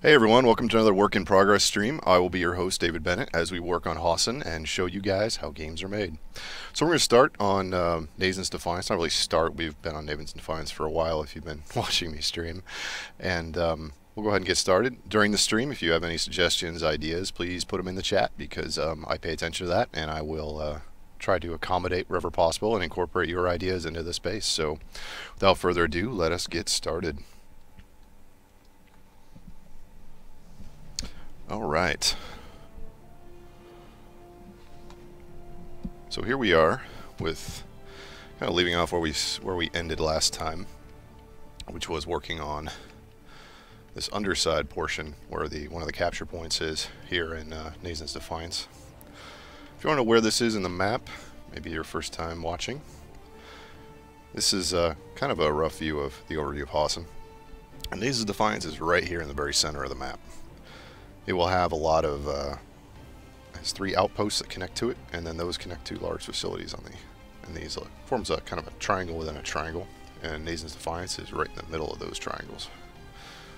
Hey everyone, welcome to another work in progress stream. I will be your host, David Bennett, as we work on Hossin and show you guys how games are made. So we're going to start on Nazen's Defiance. Not really start, we've been on Nazen's Defiance for a while if you've been watching me stream. And we'll go ahead and get started. During the stream, if you have any suggestions, ideas, please put them in the chat because I pay attention to that and I will try to accommodate wherever possible and incorporate your ideas into the space. So without further ado, let us get started. All right. So here we are with kind of leaving off where we ended last time, which was working on this underside portion where one of the capture points is here in Nazen's Defiance. If you want to know where this is in the map, maybe your first time watching, this is kind of a rough view of the overview of Hossin. And Nazen's Defiance is right here in the very center of the map. It will have a lot of, has 3 outposts that connect to it, and then those connect to large facilities on and these forms a kind of a triangle within a triangle, and Nazen's Defiance is right in the middle of those triangles.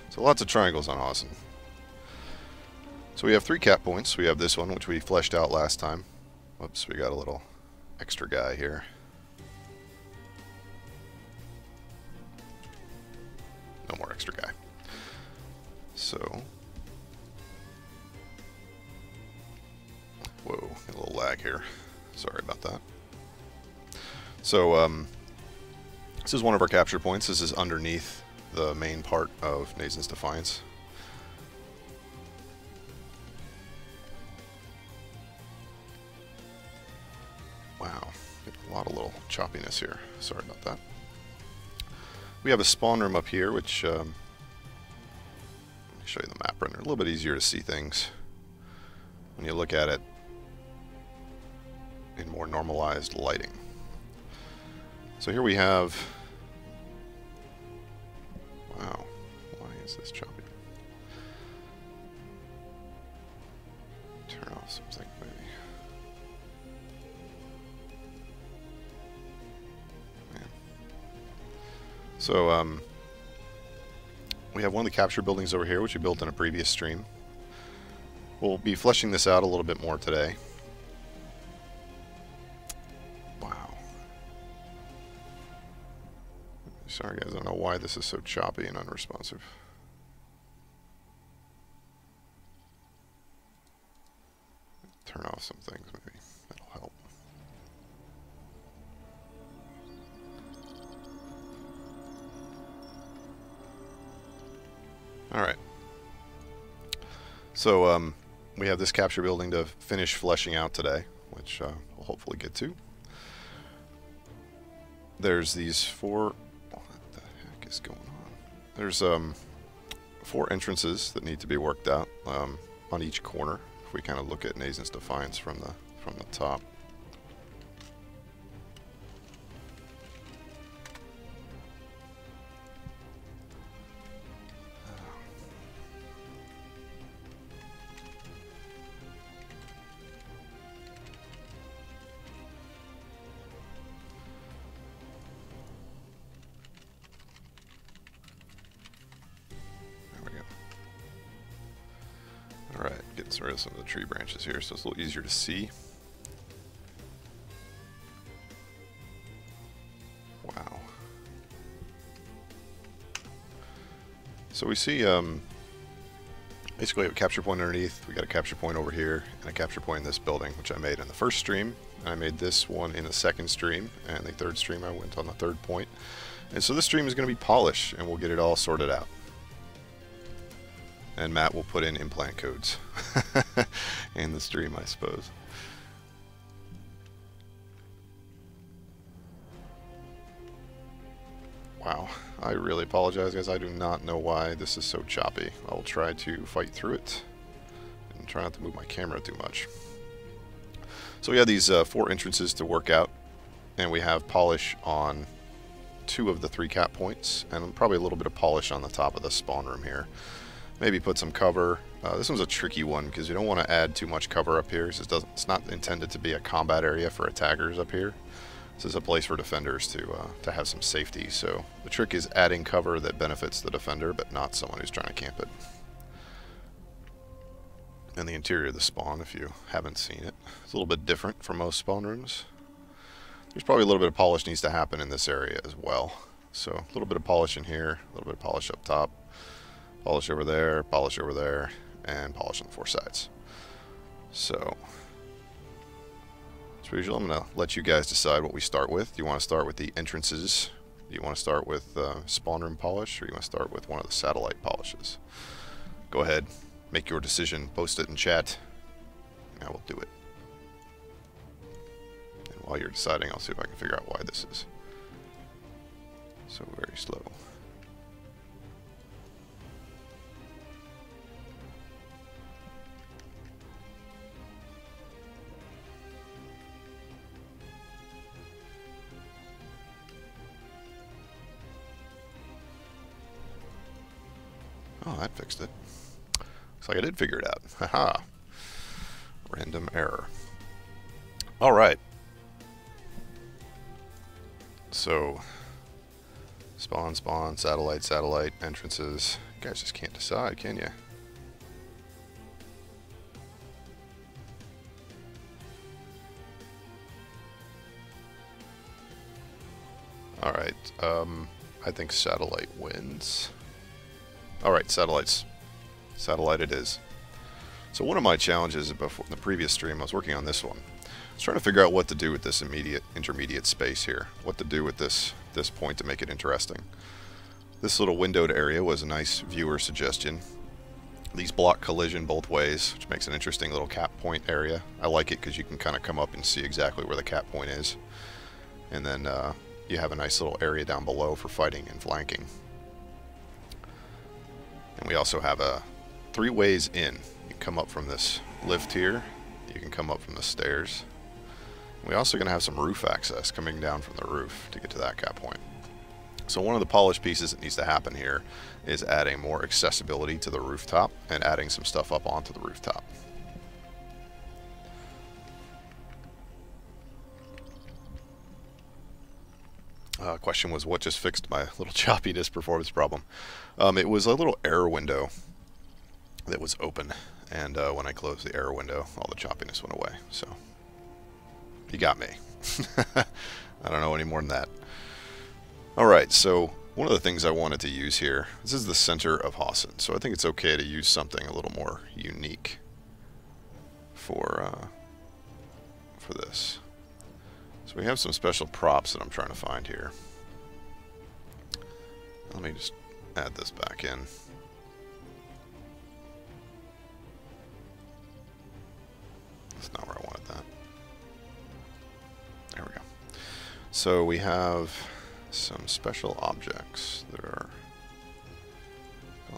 So lots of triangles on Hossin. So we have 3 cap points. We have this one, which we fleshed out last time. Whoops, we got a little extra guy here. No more extra guy. So whoa, a little lag here. Sorry about that. So, this is one of our capture points. This is underneath the main part of Nazen's Defiance. Wow, a lot of little choppiness here. Sorry about that. We have a spawn room up here, which, let me show you the map render. A little bit easier to see things when you look at it in more normalized lighting. So here we have, wow, why is this choppy? Turn off something maybe. Man. So we have one of the capture buildings over here, which we built in a previous stream. We'll be fleshing this out a little bit more today. Sorry guys, I don't know why this is so choppy and unresponsive. Turn off some things maybe, that'll help. Alright. So we have this capture building to finish fleshing out today, which we'll hopefully get to. There's these 4... is going on. There's 4 entrances that need to be worked out on each corner. If we kind of look at Nazen's Defiance from the top. Alright, getting rid of some of the tree branches here so it's a little easier to see. Wow. So we see, basically we have a capture point underneath, we got a capture point over here, and a capture point in this building, which I made in the first stream. I made this one in the second stream, and the third stream I went on the 3rd point. And so this stream is going to be polished, and we'll get it all sorted out. And Matt will put in implant codes in the stream, I suppose. Wow, I really apologize, guys. I do not know why this is so choppy. I will try to fight through it and try not to move my camera too much. So we have these 4 entrances to work out, and we have polish on 2 of the 3 cap points, and probably a little bit of polish on the top of the spawn room here. Maybe put some cover. This one's a tricky one because you don't want to add too much cover up here. It's not intended to be a combat area for attackers up here. This is a place for defenders to have some safety. So the trick is adding cover that benefits the defender, but not someone who's trying to camp it. and the interior of the spawn, if you haven't seen it. It's a little bit different from most spawn rooms. There's probably a little bit of polish needs to happen in this area as well. So a little bit of polish in here, a little bit of polish up top, polish over there, and polish on the four sides. So, as usual, I'm going to let you guys decide what we start with. Do you want to start with the entrances? Do you want to start with spawn room polish, or you want to start with one of the satellite polishes? Go ahead, make your decision, post it in chat, and I will do it. And while you're deciding, I'll see if I can figure out why this is so very slow. Oh, that fixed it. Looks like I did figure it out. Haha. Random error. Alright. So, spawn, satellite, entrances. You guys just can't decide, can you? Alright, I think satellite wins. Alright, satellites. Satellite it is. So one of my challenges before in the previous stream, I was working on this one. I was trying to figure out what to do with this intermediate space here. What to do with this point to make it interesting. This little windowed area was a nice viewer suggestion. These block collision both ways, which makes an interesting little cap point area. I like it because you can kind of come up and see exactly where the cap point is. And then you have a nice little area down below for fighting and flanking. And we also have 3 ways in. You can come up from this lift here. You can come up from the stairs. We're also going to have some roof access coming down from the roof to get to that cap point. So one of the polish pieces that needs to happen here is adding more accessibility to the rooftop and adding some stuff up onto the rooftop. Question was, what just fixed my little choppiness performance problem? It was a little error window that was open, and when I closed the error window, all the choppiness went away. So, you got me. I don't know any more than that. Alright, so one of the things I wanted to use here, this is the center of Hossin, so I think it's okay to use something a little more unique for this. So we have some special props that I'm trying to find here. Let me just add this back in. That's not where I wanted that. There we go. So we have some special objects that are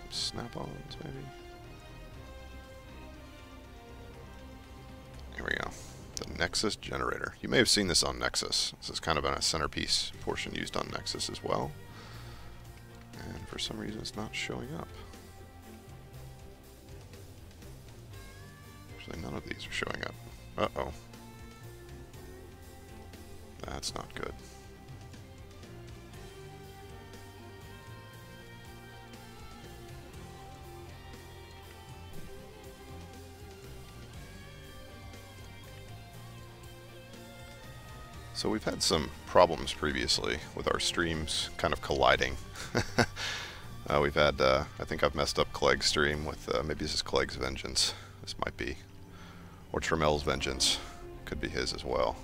snap-ons, maybe? Here we go. The Nexus generator. You may have seen this on Nexus. This is kind of a centerpiece portion used on Nexus as well. And for some reason it's not showing up. Actually, none of these are showing up. Uh-oh. That's not good. So we've had some problems previously with our streams kind of colliding. We've had, I think I've messed up Clegg's stream with, maybe this is Clegg's Vengeance. This might be. Or Tramel's Vengeance. Could be his as well.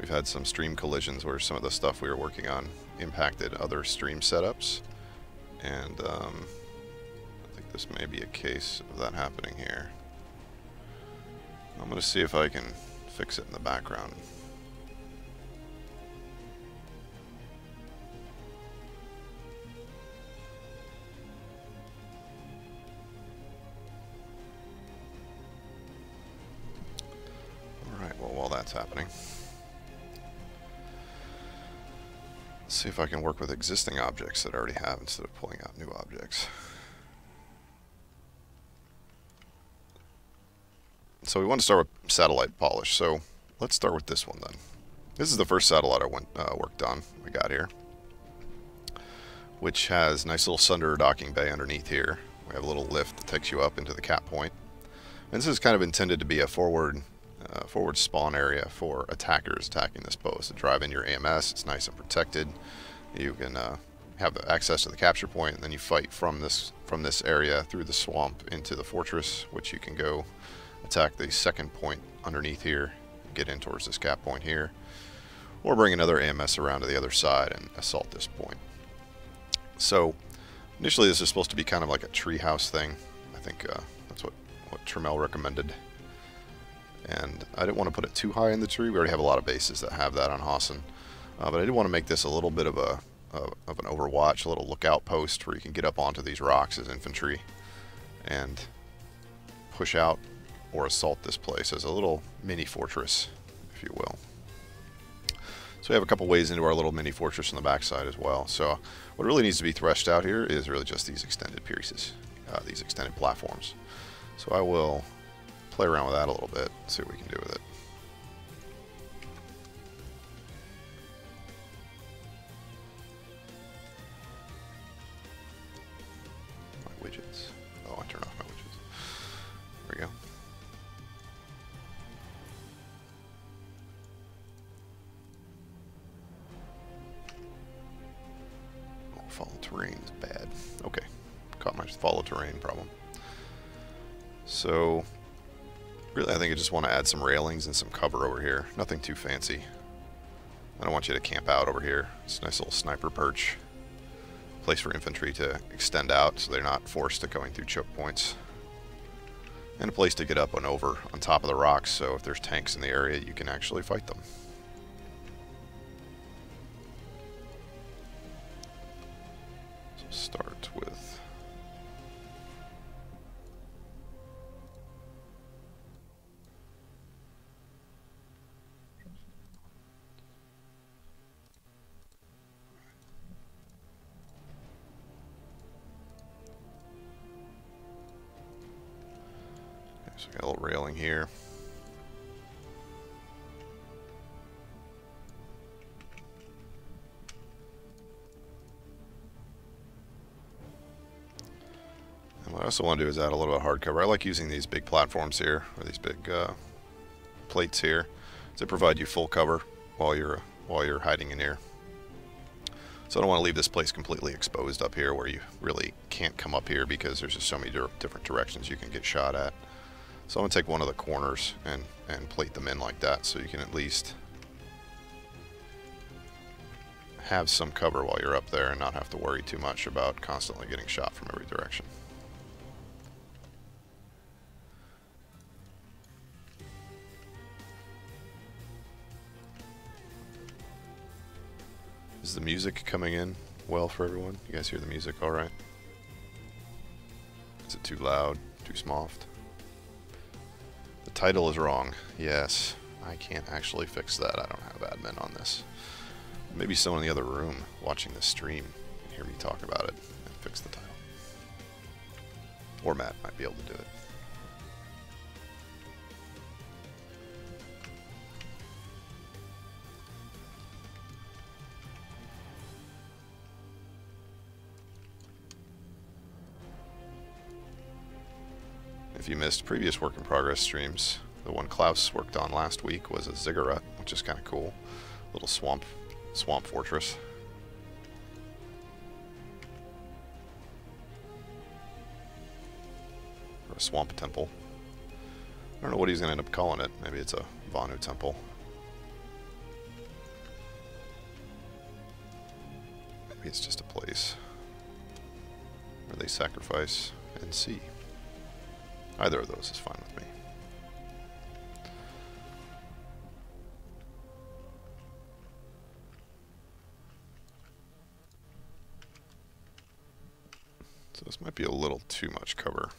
We've had some stream collisions where some of the stuff we were working on impacted other stream setups. And I think this may be a case of that happening here. I'm going to see if I can fix it in the background. Alright, well, while that's happening, let's see if I can work with existing objects that I already have instead of pulling out new objects. So we want to start with satellite polish, so let's start with this one then. This is the first satellite I worked on, we got here, which has a nice little Sunder docking bay underneath here. We have a little lift that takes you up into the cap point, And this is kind of intended to be a forward spawn area for attackers attacking this post. To drive in your AMS, it's nice and protected. You can have access to the capture point, and then you fight from this area through the swamp into the fortress, which you can go attack the second point underneath here, get in towards this cap point here, or bring another AMS around to the other side and assault this point. So initially this is supposed to be kind of like a treehouse thing. I think that's what Trammell recommended. And I didn't want to put it too high in the tree. We already have a lot of bases that have that on Hossin. But I did want to make this a little bit of an overwatch, a little lookout post where you can get up onto these rocks as infantry and push out or assault this place as a little mini fortress, if you will. So we have a couple ways into our little mini fortress on the backside as well. So what really needs to be threshed out here is really just these extended pieces, these extended platforms. So I will play around with that a little bit, see what we can do with it. My widgets. Oh, I turned off my widgets. There we go. Oh, follow terrain is bad. Okay, caught my follow terrain problem. So really, I think I just want to add some railings and some cover over here. Nothing too fancy. I don't want you to camp out over here. It's a nice little sniper perch. Place for infantry to extend out so they're not forced to going through choke points. And a place to get up and over on top of the rocks, so if there's tanks in the area, you can actually fight them. So start with... So we got a little railing here. And what I also want to do is add a little bit of hard cover. I like using these big platforms here, or these big plates here, to provide you full cover while you're hiding in here. So I don't want to leave this place completely exposed up here where you really can't come up here because there's just so many different directions you can get shot at. So I'm going to take one of the corners and plate them in like that so you can at least have some cover while you're up there and not have to worry too much about constantly getting shot from every direction. Is the music coming in well for everyone? You guys hear the music all right? Is it too loud, too soft? The title is wrong. Yes, I can't actually fix that. I don't have admin on this. Maybe someone in the other room watching the stream can hear me talk about it and fix the title. Or Matt might be able to do it. If you missed previous work in progress streams, the one Klaus worked on last week was a ziggurat, which is kind of cool. Little swamp fortress. Or a swamp temple. I don't know what he's going to end up calling it. Maybe it's a Vanu temple. Maybe it's just a place where they sacrifice and see. Either of those is fine with me. So this might be a little too much cover.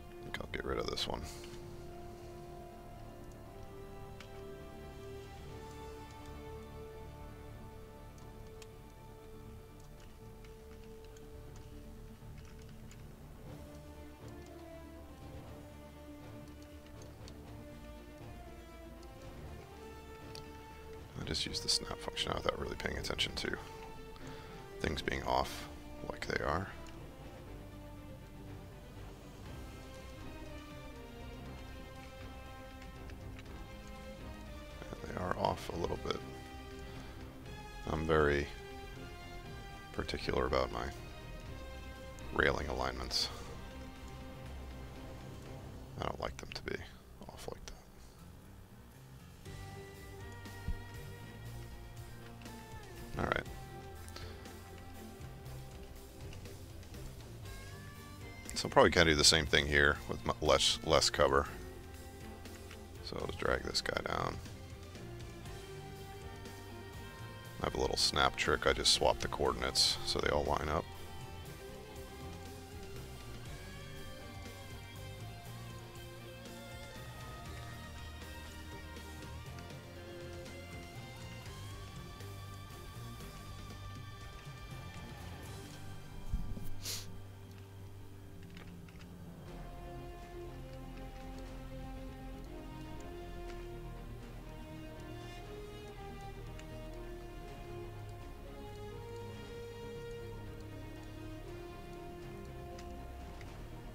I think I'll get rid of this one. I just use the snap function now without really paying attention to things being off like they are. off a little bit. I'm very particular about my railing alignments. I don't like them to be off like that. Alright. So I'm probably going to do the same thing here with less cover. So I'll just drag this guy down. I have a little snap trick. I just swap the coordinates so they all line up.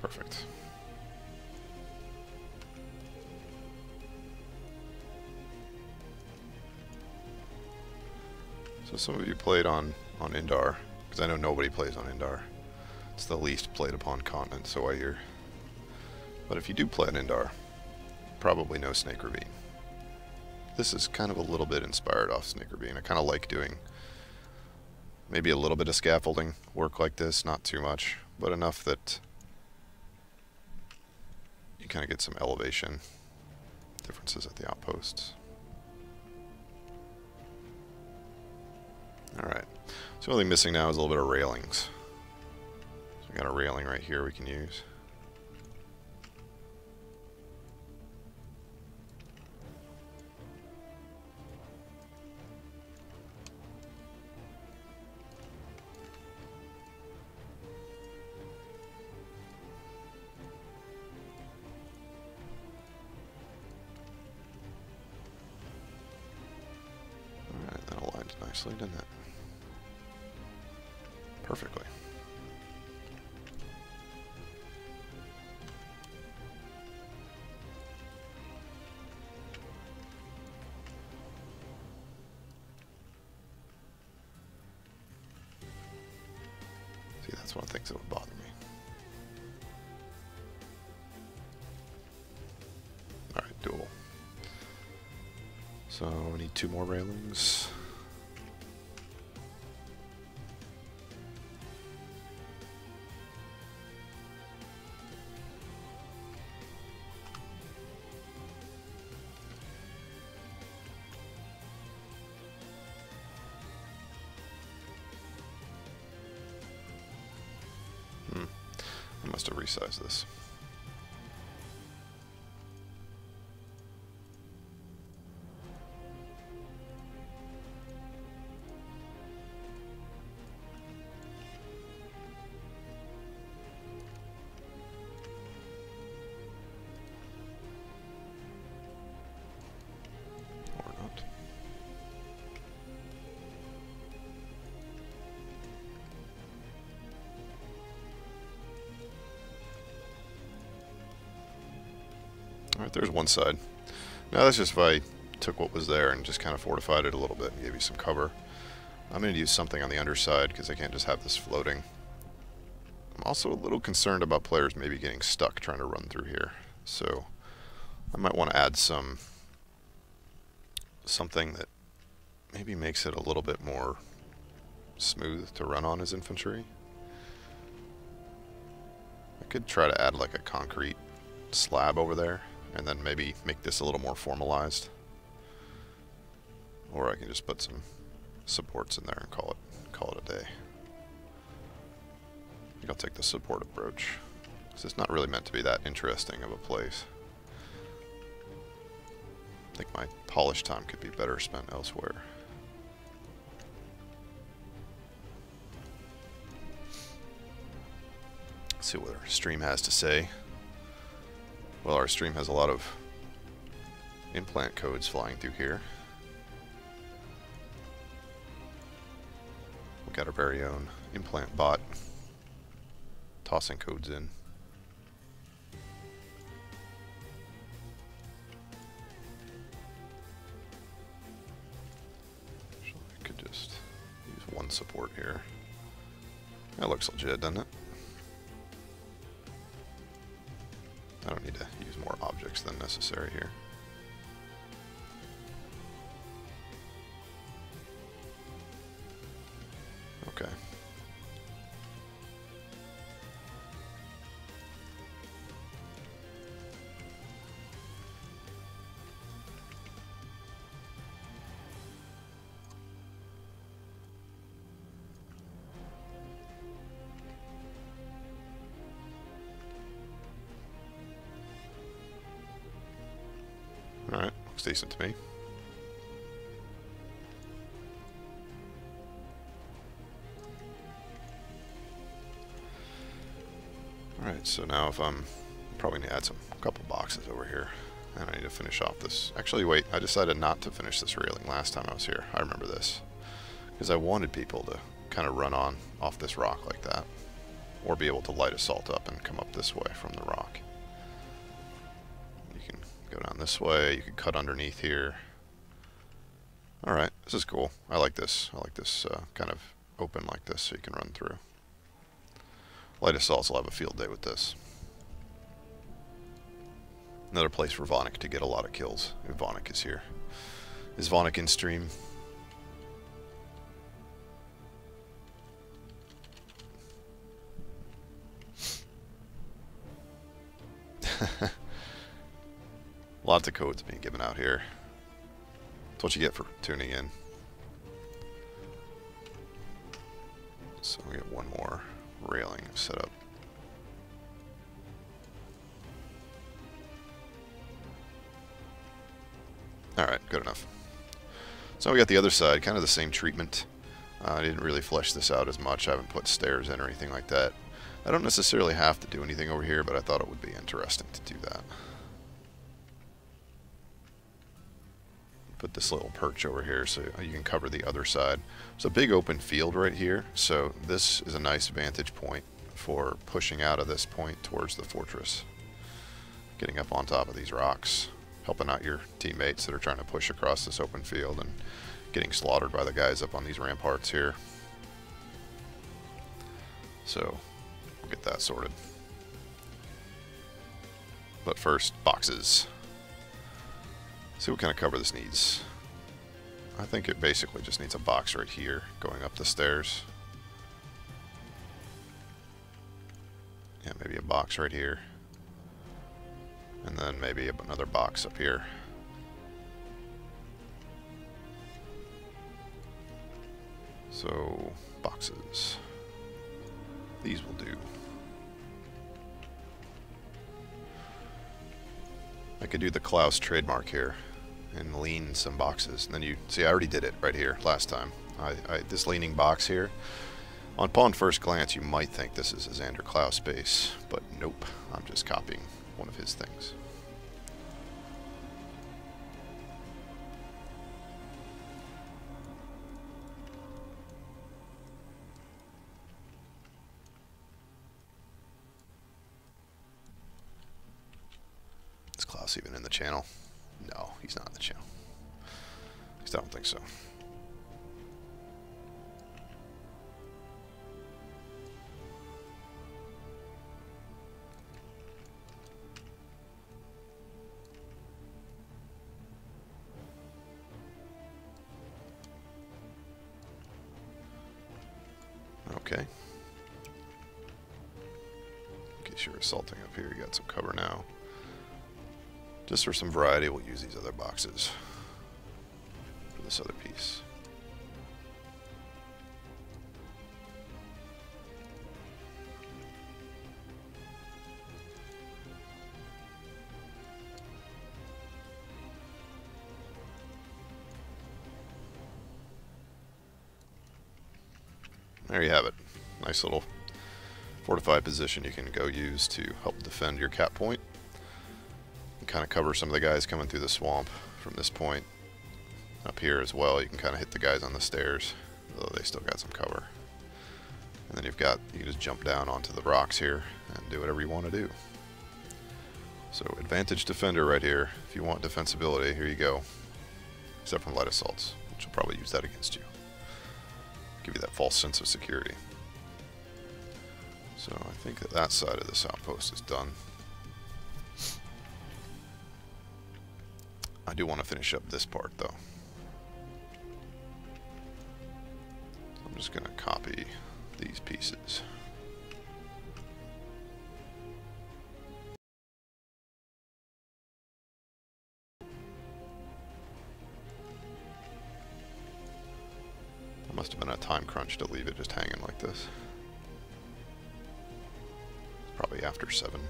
Perfect. So some of you played on Indar, because I know nobody plays on Indar. It's the least played upon continent, so I hear. But if you do play on Indar, probably know Snake Ravine. This is kind of a little bit inspired off Snake Ravine. I kind of like doing maybe a little bit of scaffolding work like this, not too much, but enough that you kind of get some elevation differences at the outposts. Alright, so the only thing missing now is a little bit of railings. So we got a railing right here we can use. Nicely, didn't it? Perfectly. See, that's one of the things that would bother me. Alright, doable. So, we need 2 more railings. I must have resized this. Or not. Alright, there's one side. Now that's just if I took what was there and just kind of fortified it a little bit and gave you some cover. I'm going to use something on the underside because I can't just have this floating. I'm also a little concerned about players maybe getting stuck trying to run through here. So I might want to add something that maybe makes it a little bit more smooth to run on as infantry. I could try to add like a concrete slab over there and then maybe make this a little more formalized. Or I can just put some supports in there and call it a day. I think I'll take the support approach, because it's not really meant to be that interesting of a place. I think my polish time could be better spent elsewhere. Let's see what our stream has to say. Well, our stream has a lot of implant codes flying through here. We've got our very own implant bot tossing codes in. stone support here. That looks legit, doesn't it? I don't need to use more objects than necessary here. Okay. Alright, looks decent to me. Alright, so now if I'm probably need to add a couple boxes over here. And I need to finish off this. Actually, wait, I decided not to finish this railing last time I was here. I remember this. Because I wanted people to kind of run on off this rock like that. Or be able to light assault up and come up this way from the rock. You can go down this way, you can cut underneath here. Alright, this is cool. I like this. I like this kind of open like this so you can run through. Light assaults will have a field day with this. Another place for Vonic to get a lot of kills. If Vonic is here. Is Vonic in stream? Lots of codes being given out here. That's what you get for tuning in. So we get one more railing set up. Alright, good enough. So we got the other side, kind of the same treatment. I didn't really flesh this out as much. I haven't put stairs in or anything like that. I don't necessarily have to do anything over here, but I thought it would be interesting to do that. Put this little perch over here so you can cover the other side. It's a big open field right here, so this is a nice vantage point for pushing out of this point towards the fortress. Getting up on top of these rocks, helping out your teammates that are trying to push across this open field and getting slaughtered by the guys up on these ramparts here. So we'll get that sorted. But first, boxes. See what kind of cover this needs. I think it basically just needs a box right here going up the stairs. Yeah, maybe a box right here. And then maybe another box up here. So, boxes. These will do. I could do the Klaus trademark here and lean some boxes. And then you see, I already did it right here last time. This leaning box here. Upon first glance, you might think this is a Xander Klaus base, but nope. I'm just copying one of his things. Is Klaus even in the channel? No, he's not in the channel. At least I don't think so. Okay. In case you're assaulting up here, you got some cover now. Just for some variety, we'll use these other boxes for this other piece. There you have it. Nice little fortified position you can go use to help defend your cap point. Kind of cover some of the guys coming through the swamp from this point up here as well. You can kind of hit the guys on the stairs, although they still got some cover. And then you can just jump down onto the rocks here and do whatever you want to do. So advantage defender right here. If you want defensibility, here you go. Except from light assaults, which will probably use that against you. give you that false sense of security. So I think that that side of this outpost is done. I do want to finish up this part though. So I'm just going to copy these pieces. Must have been a time crunch to leave it just hanging like this. Probably after 7.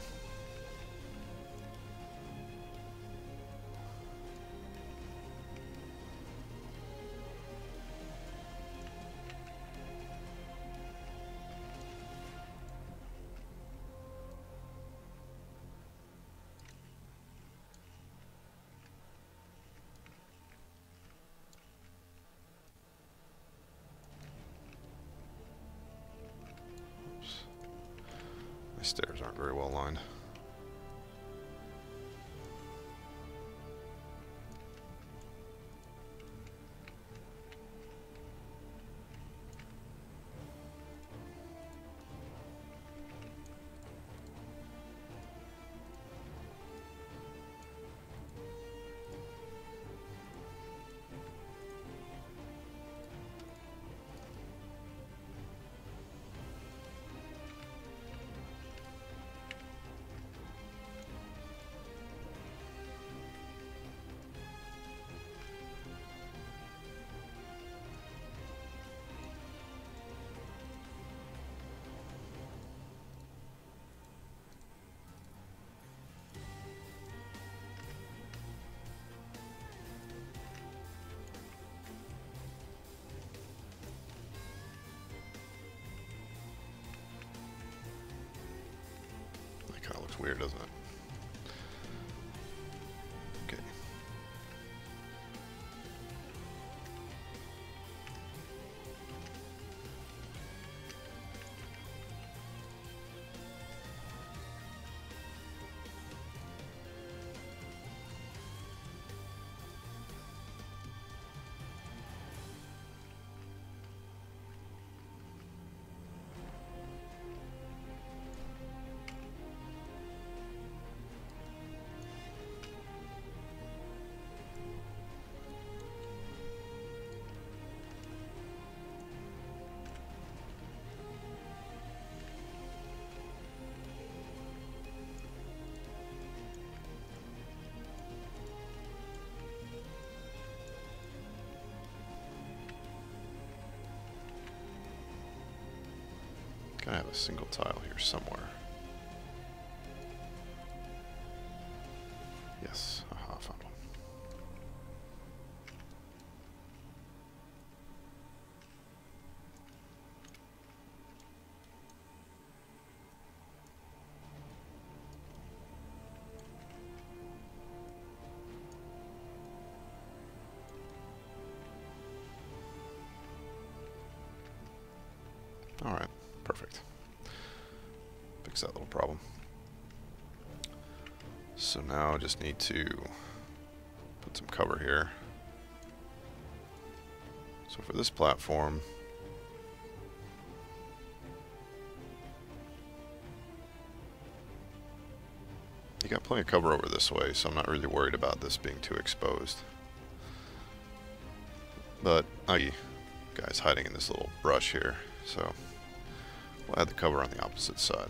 My stairs aren't very well lined. Kind of looks weird, doesn't it? Okay. I have a single tile here somewhere. Yes, aha, found one. All right, perfect. Fix that little problem. So now I just need to put some cover here. So for this platform, you got plenty of cover over this way, so I'm not really worried about this being too exposed. But, oh, you guys hiding in this little brush here, so we'll add the cover on the opposite side.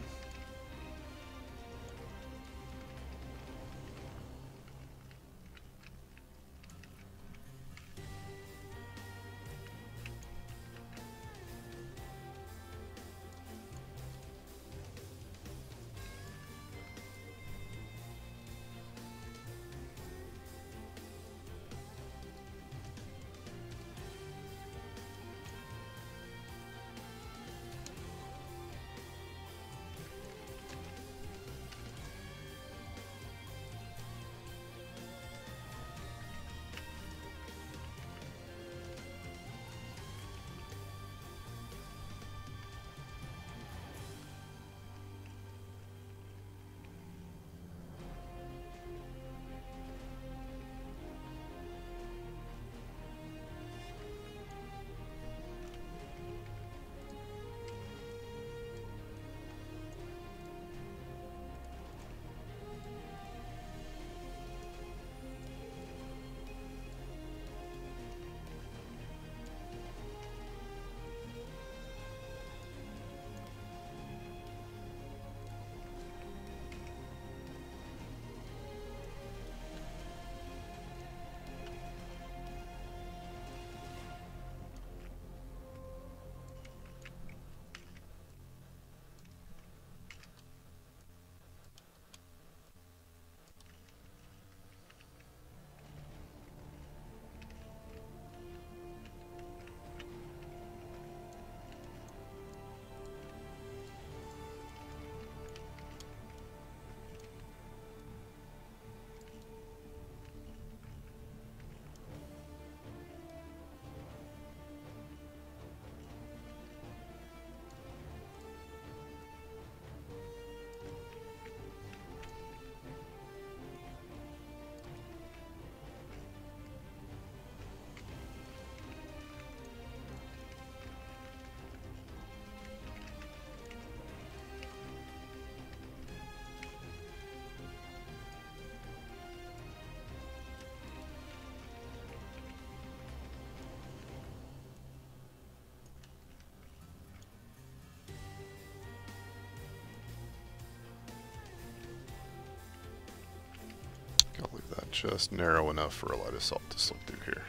just narrow enough for a light assault to slip through here.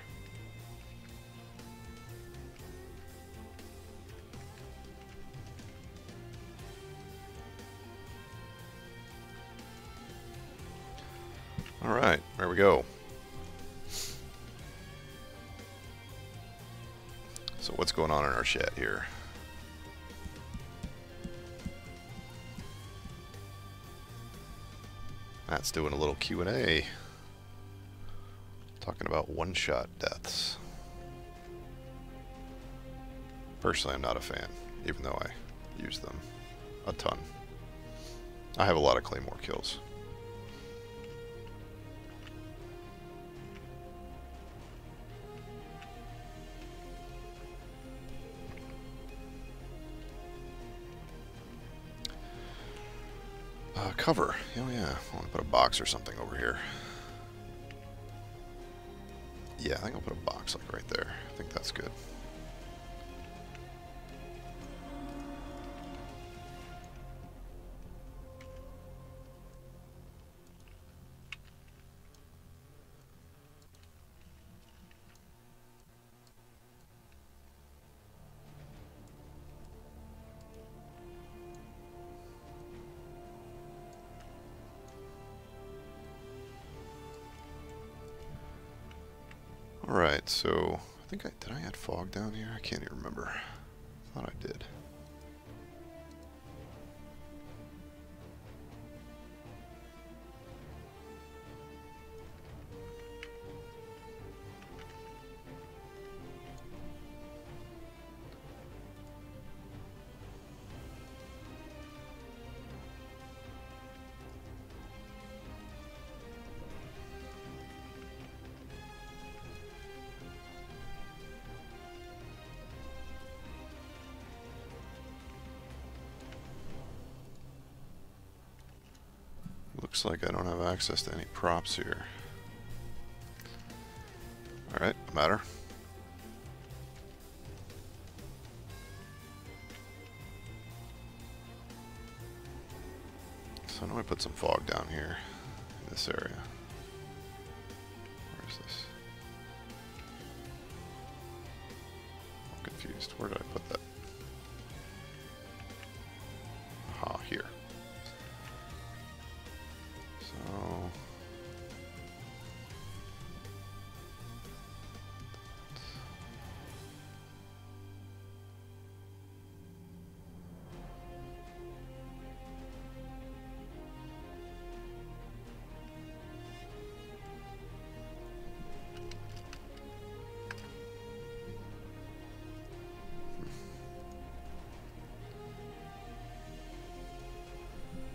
Alright, there we go. So what's going on in our chat here? Matt's doing a little Q&A. Talking about one-shot deaths. Personally, I'm not a fan, even though I use them a ton. I have a lot of Claymore kills. Cover. Oh yeah, I want to put a box or something over here. Yeah, I think I'll put a box like right there. I think that's good. Alright, so I think did I add fog down here? I can't even remember. I thought I did. Looks like I don't have access to any props here. Alright, no matter. So I know I put some fog down here in this area. Where is this? I'm confused. Where did I put that? Aha, here. So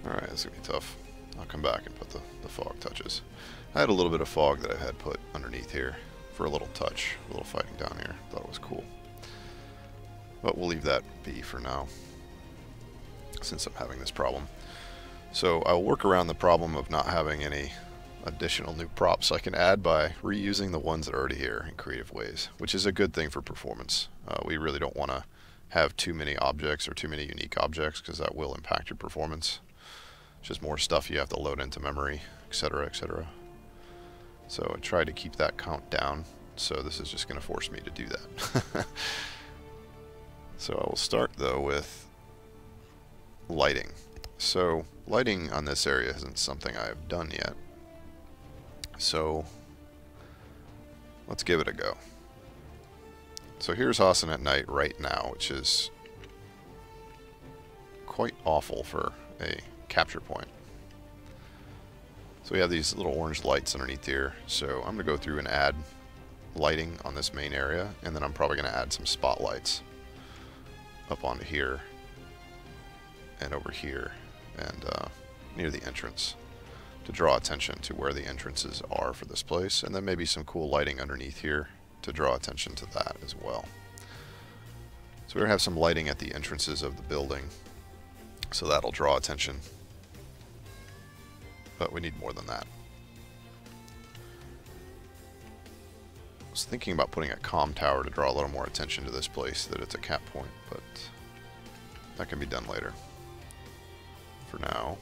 alright, this is going to be tough. I'll come back and put the fog touches. I had a little bit of fog that I had put underneath here for a little touch, a little fighting down here. Thought it was cool. But we'll leave that be for now, since I'm having this problem. So I'll work around the problem of not having any additional new props I can add by reusing the ones that are already here in creative ways, which is a good thing for performance. We really don't want to have too many objects or too many unique objects, because that will impact your performance. Just more stuff you have to load into memory, etc., etc. So I try to keep that count down, so this is just going to force me to do that. So I will start though with lighting. So lighting on this area isn't something I have done yet, so let's give it a go. So here's Hossin at night right now, which is quite awful for a capture point. So we have these little orange lights underneath here, so I'm going to go through and add lighting on this main area, and then I'm probably going to add some spotlights up onto here and over here and near the entrance to draw attention to where the entrances are for this place, and then maybe some cool lighting underneath here to draw attention to that as well. So we're going to have some lighting at the entrances of the building, so that'll draw attention. But we need more than that. I was thinking about putting a comm tower to draw a little more attention to this place, that it's a cap point, but that can be done later. For now,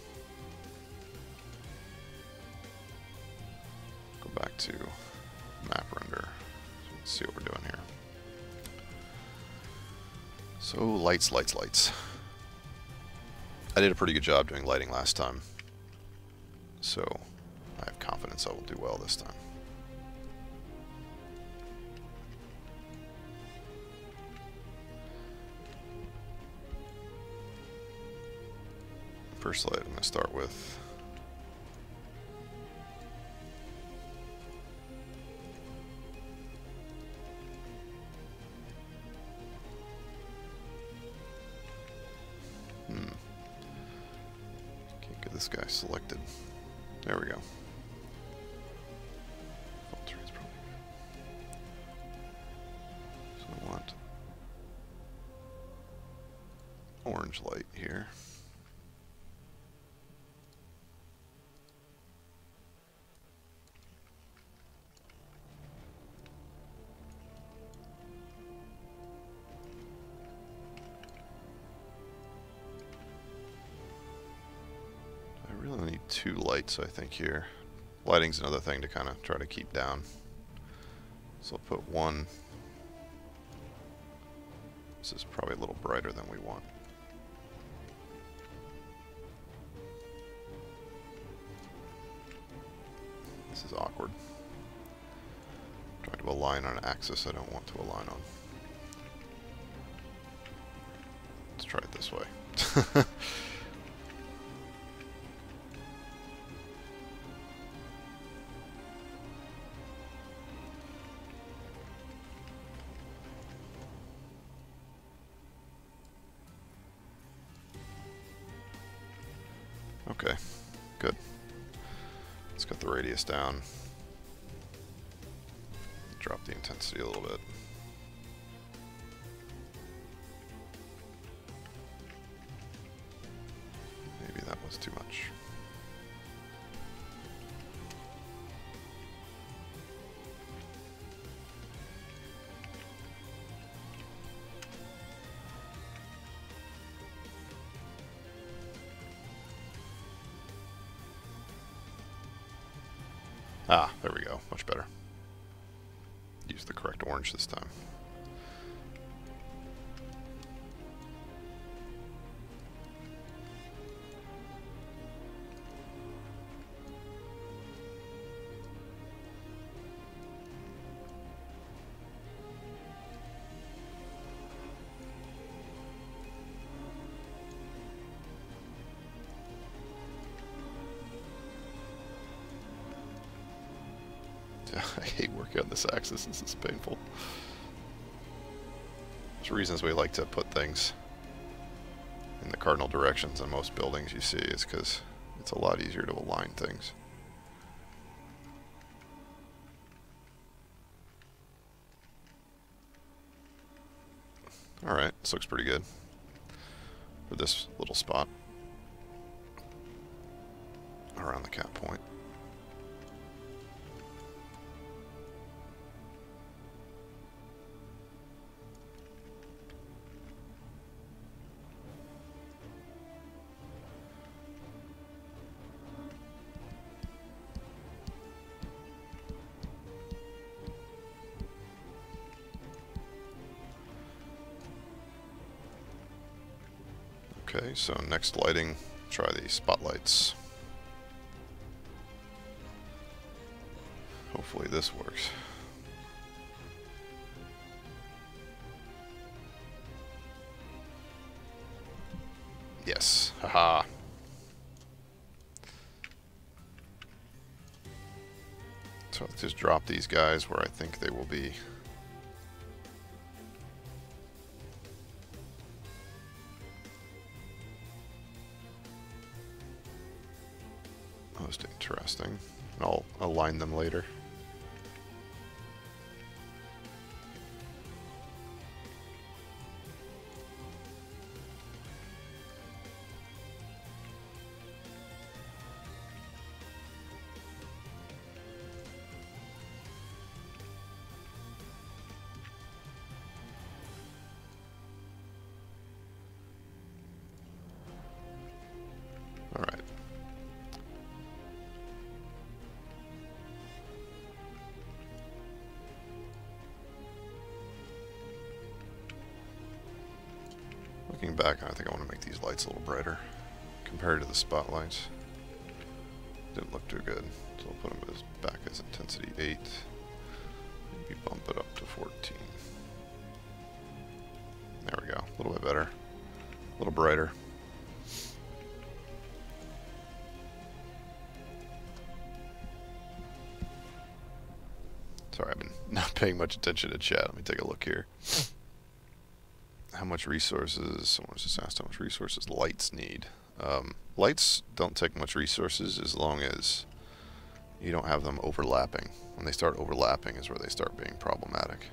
back to map render. Let's see what we're doing here. So, lights, lights, lights. I did a pretty good job doing lighting last time, so I have confidence I will do well this time. First light I'm going to start with can't get this guy selected. There we go. Filter is probably good. So I want orange light here. I really need 2 lights, I think, here. Lighting's another thing to kind of try to keep down. So I'll put 1. This is probably a little brighter than we want. This is awkward. Trying to align on an axis I don't want to align on. Let's try it this way. Okay, good. Let's cut the radius down. Drop the intensity a little bit. Maybe that was too much. Ah, there we go. Much better. Use the correct orange this time. I hate working on this axis, this is painful. There's reasons we like to put things in the cardinal directions on most buildings you see, is because it's a lot easier to align things. Alright, this looks pretty good for this little spot around the cap point. Okay, so next lighting, try the spotlights. Hopefully this works. Yes, haha. So let's just drop these guys where I think they will be. Most interesting. I'll align them later. All right. back, and I think I want to make these lights a little brighter compared to the spotlights. Didn't look too good, so I'll put them as back as intensity 8. Maybe bump it up to 14. There we go, a little bit better, a little brighter. Sorry, I've been not paying much attention to chat. Let me take a look here. How much resources? Someone just asked how much resources lights need. Lights don't take much resources as long as you don't have them overlapping. When they start overlapping is where they start being problematic.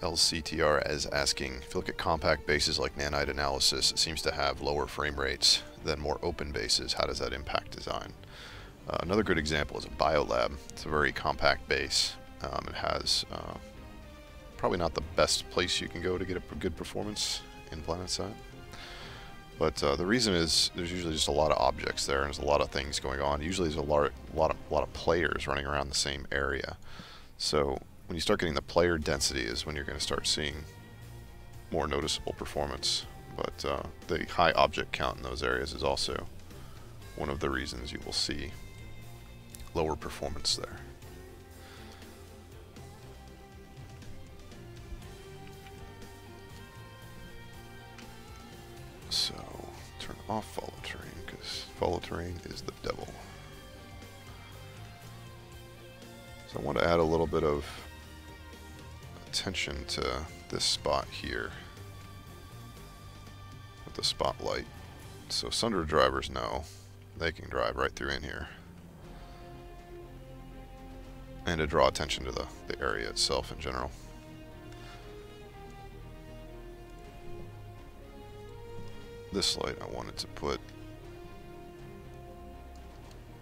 LCTR is asking, if you look at compact bases like nanite analysis, it seems to have lower frame rates than more open bases. How does that impact design? Another good example is a biolab. It's a very compact base. It has probably not the best place you can go to get a good performance in PlanetSide. But the reason is there's usually just a lot of objects there, and there's a lot of things going on. Usually there's a lot of players running around the same area. So when you start getting the player density is when you're going to start seeing more noticeable performance. But the high object count in those areas is also one of the reasons you will see lower performance there. So turn off follow terrain, because follow terrain is the devil. So I want to add a little bit of attention to this spot here with the spotlight. So Sunder drivers know they can drive right through in here. And to draw attention to the area itself in general. This light I wanted to put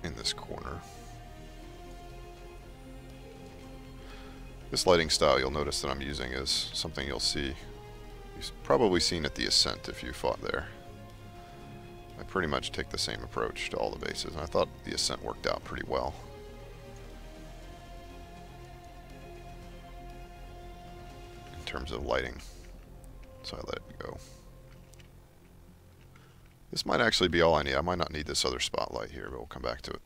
in this corner. This lighting style you'll notice that I'm using is something you'll see. You've probably seen at the Ascent if you fought there. I pretty much take the same approach to all the bases, and I thought the Ascent worked out pretty well. In terms of lighting. So I let it go. This might actually be all I need. I might not need this other spotlight here, but we'll come back to it.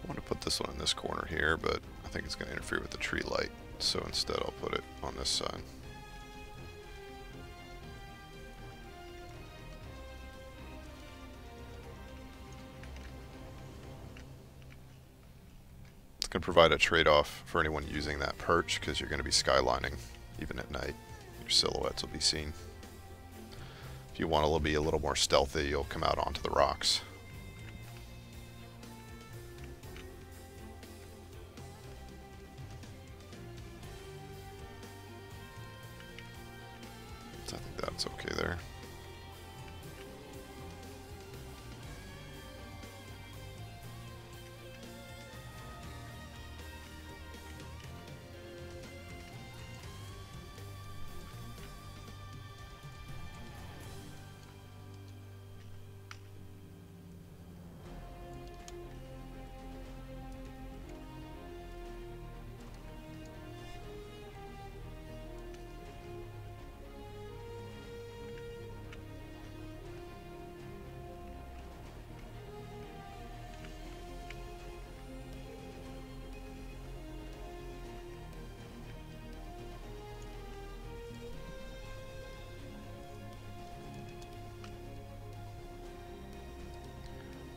I want to put this one in this corner here, but I think it's going to interfere with the tree light, so instead I'll put it on this side. It's going to provide a trade-off for anyone using that perch, because you're going to be skylining even at night. Your silhouettes will be seen. If you want to be a little more stealthy, you'll come out onto the rocks. I think that's okay there.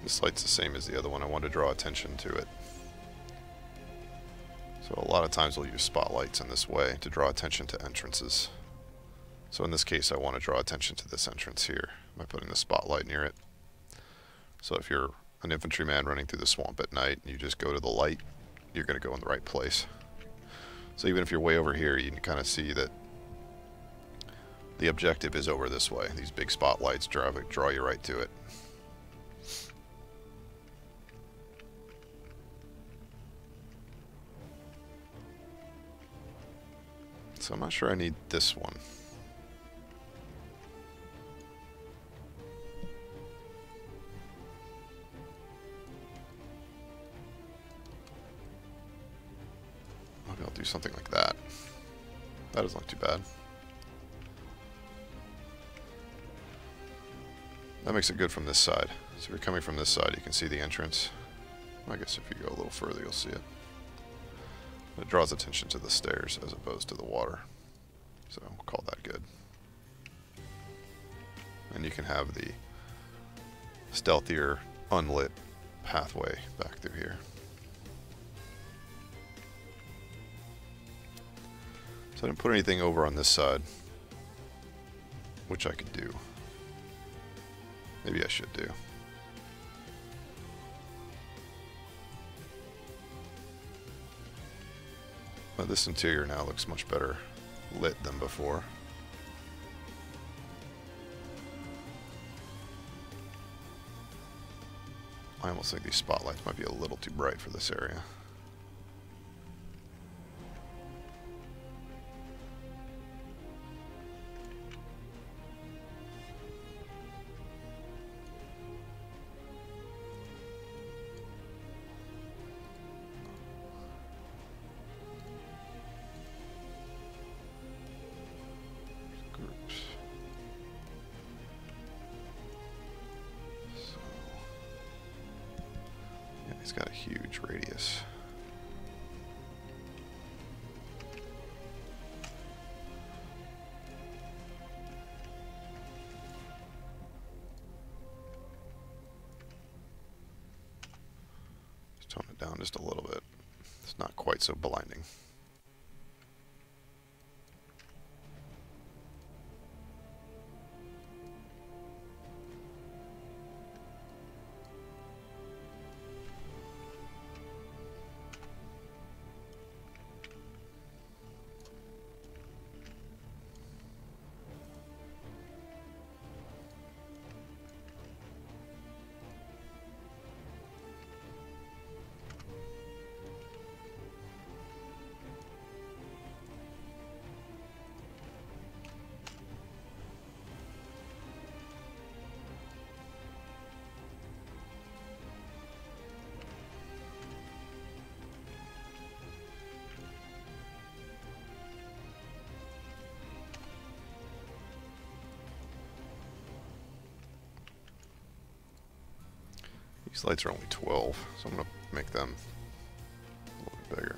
This light's the same as the other one. I want to draw attention to it. So a lot of times we'll use spotlights in this way to draw attention to entrances. So in this case I want to draw attention to this entrance here by putting the spotlight near it. So if you're an infantryman running through the swamp at night and you just go to the light, you're going to go in the right place. So even if you're way over here, you can kind of see that the objective is over this way. These big spotlights draw you right to it. So I'm not sure I need this one. Maybe I'll do something like that. That doesn't look too bad. That makes it good from this side. So if you're coming from this side, you can see the entrance. I guess if you go a little further, you'll see it. It draws attention to the stairs as opposed to the water. So we'll call that good. And you can have the stealthier, unlit pathway back through here. So I didn't put anything over on this side, which I could do. Maybe I should do. But this interior now looks much better lit than before. I almost think these spotlights might be a little too bright for this area. He's got a huge radius. Just tone it down just a little bit. It's not quite so blinding. These lights are only 12, so I'm going to make them a little bit bigger.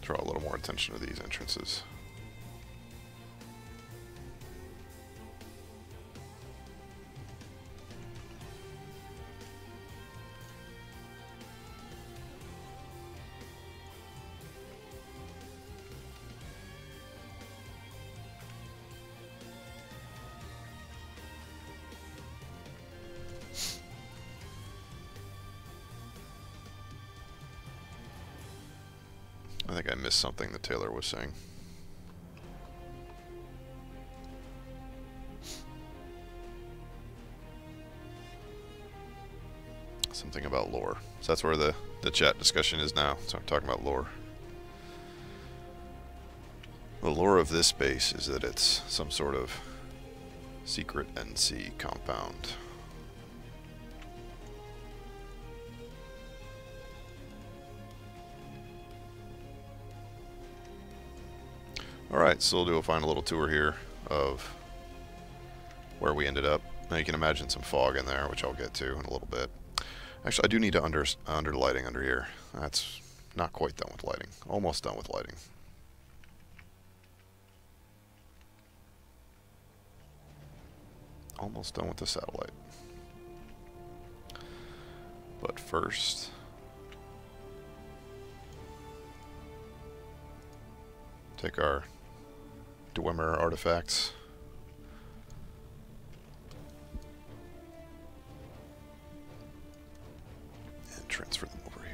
Draw a little more attention to these entrances. I think I missed something that Taylor was saying. Something about lore. So that's where the chat discussion is now. So I'm talking about lore. The lore of this base is that it's some sort of secret NC compound. Alright, so we'll do a final little tour here of where we ended up. Now you can imagine some fog in there, which I'll get to in a little bit. Actually, I do need to under lighting under here. That's not quite done with lighting. Almost done with lighting. Almost done with the satellite. But first, Take our Dwemer artifacts. And transfer them over here.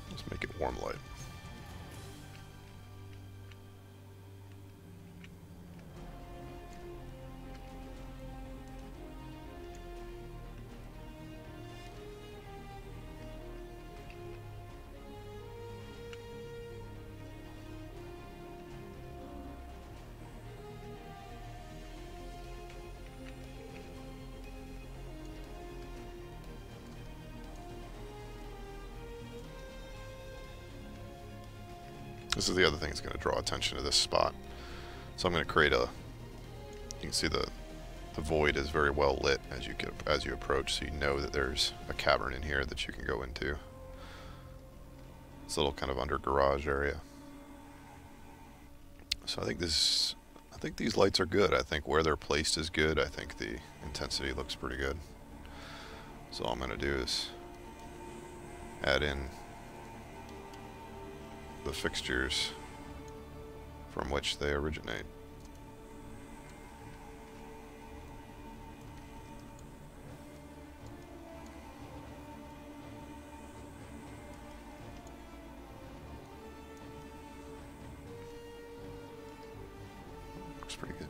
Let's make it warm light. This is the other thing that's going to draw attention to this spot. So I'm going to create a... You can see the void is very well lit as you approach, so you know that there's a cavern in here that you can go into. It's a little kind of under garage area. So I think these lights are good. I think where they're placed is good. I think the intensity looks pretty good. So all I'm going to do is add in the fixtures from which they originate. Looks pretty good.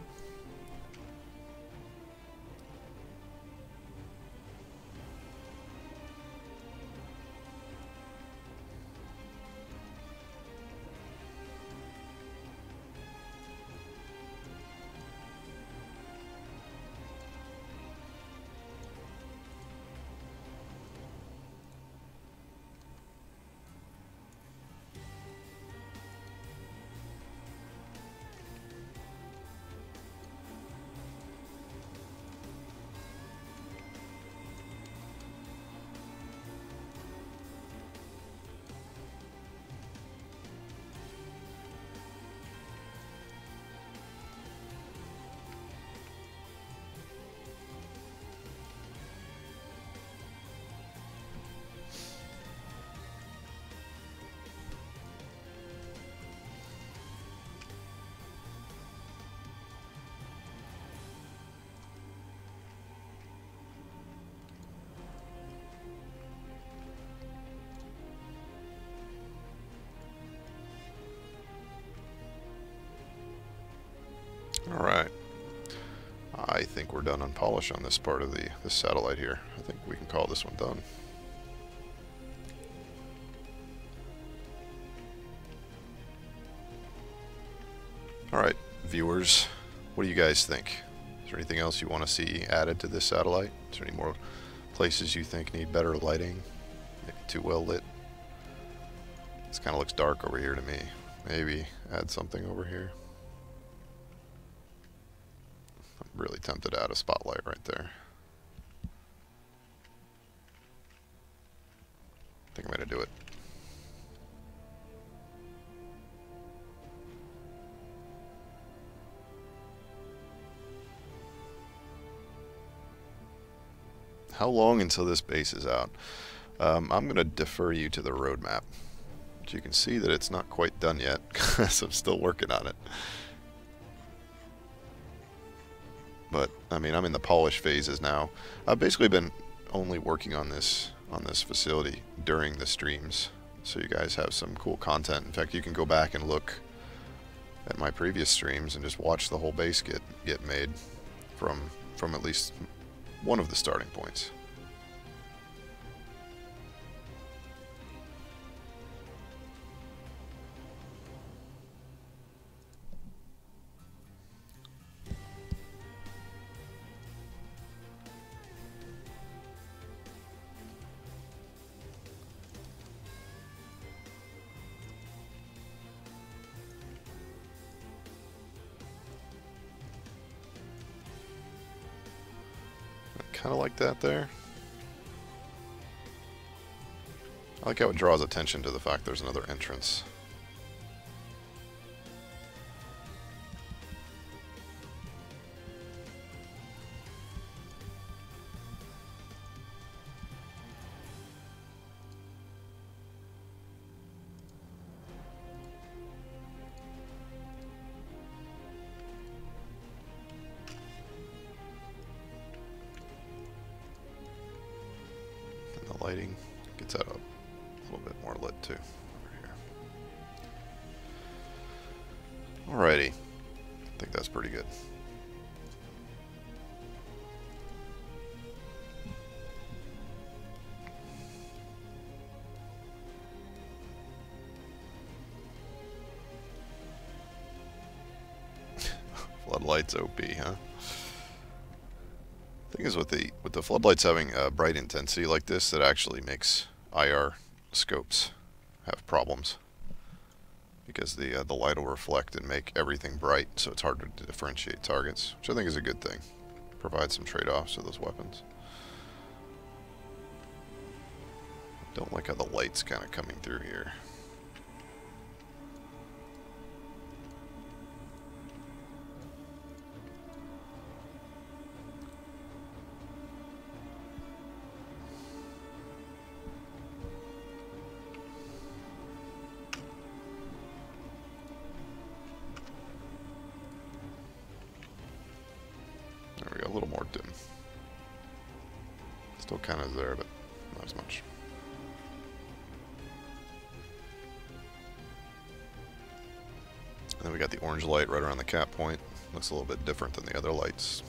Alright, I think we're done on polish on this part of this satellite here. I think we can call this one done. Alright, viewers, what do you guys think? Is there anything else you want to see added to this satellite? Is there any more places you think need better lighting? Maybe too well lit? This kind of looks dark over here to me. Maybe add something over here. I'm really tempted to add a spotlight right there. I think I'm going to do it. How long until this base is out? I'm going to defer you to the roadmap. But you can see that it's not quite done yet, because I'm still working on it. But, I mean, I'm in the polish phases now. I've basically been only working on this facility during the streams. so you guys have some cool content. In fact, you can go back and look at my previous streams and just watch the whole base get made from at least one of the starting points. Kind of like that there. I like how it draws attention to the fact there's another entrance. Lighting gets that up a little bit more lit too over here. Alrighty, I think that's pretty good. Floodlights OP, huh? Thing is, with the floodlights having a bright intensity like this, that actually makes IR scopes have problems, because the light will reflect and make everything bright, so it's harder to differentiate targets, which I think is a good thing. Provides some trade-offs with those weapons. Don't like how the light's kind of coming through here. A little more dim. Still kind of there, but not as much. And then we got the orange light right around the cap point. Looks a little bit different than the other lights.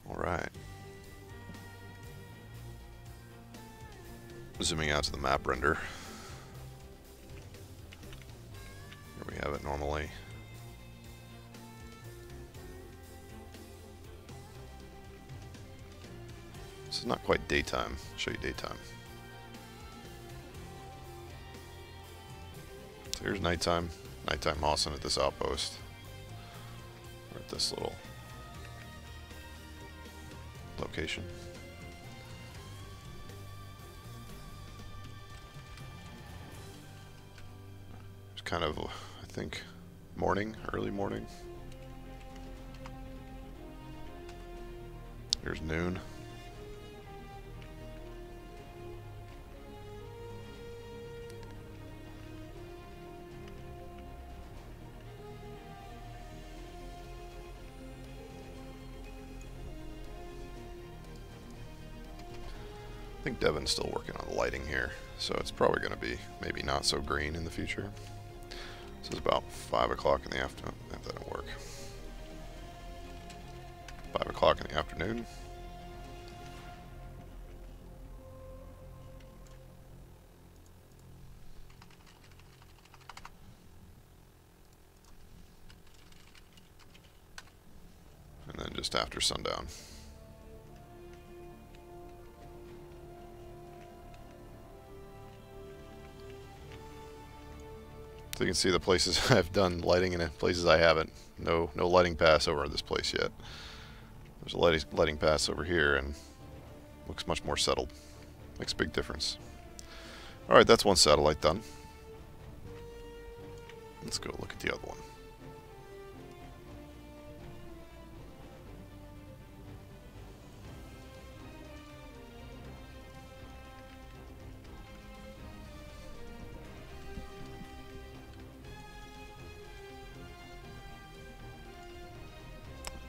Alright. Zooming out to the map render. Here we have it normally. This is not quite daytime. I'll show you daytime. So here's nighttime. Nighttime Hossin at this outpost. We're at this little location. It's kind of, I think, morning, early morning. Here's noon. I think Devin's still working on the lighting here, so it's probably going to be maybe not so green in the future. This is about 5 o'clock in the afternoon. That didn't work. 5 o'clock in the afternoon. And then just after sundown. So you can see the places I've done lighting and places I haven't. No lighting pass over this place yet. There's a lighting pass over here and looks much more settled. Makes a big difference. Alright, that's one satellite done. Let's go look at the other one.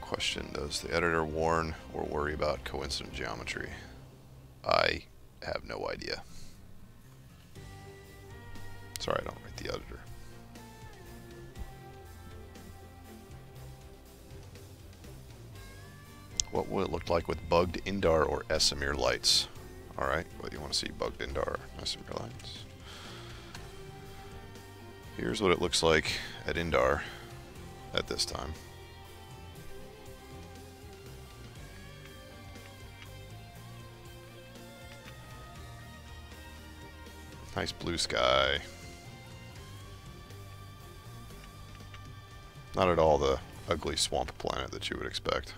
Question, does the editor warn or worry about coincident geometry? I have no idea. Sorry, I don't write the editor. What will it look like with bugged Indar or Esamir lights? Alright, what do you want to see? Bugged Indar or Esamir lights? Here's what it looks like at Indar at this time. Nice blue sky. Not at all the ugly swamp planet that you would expect.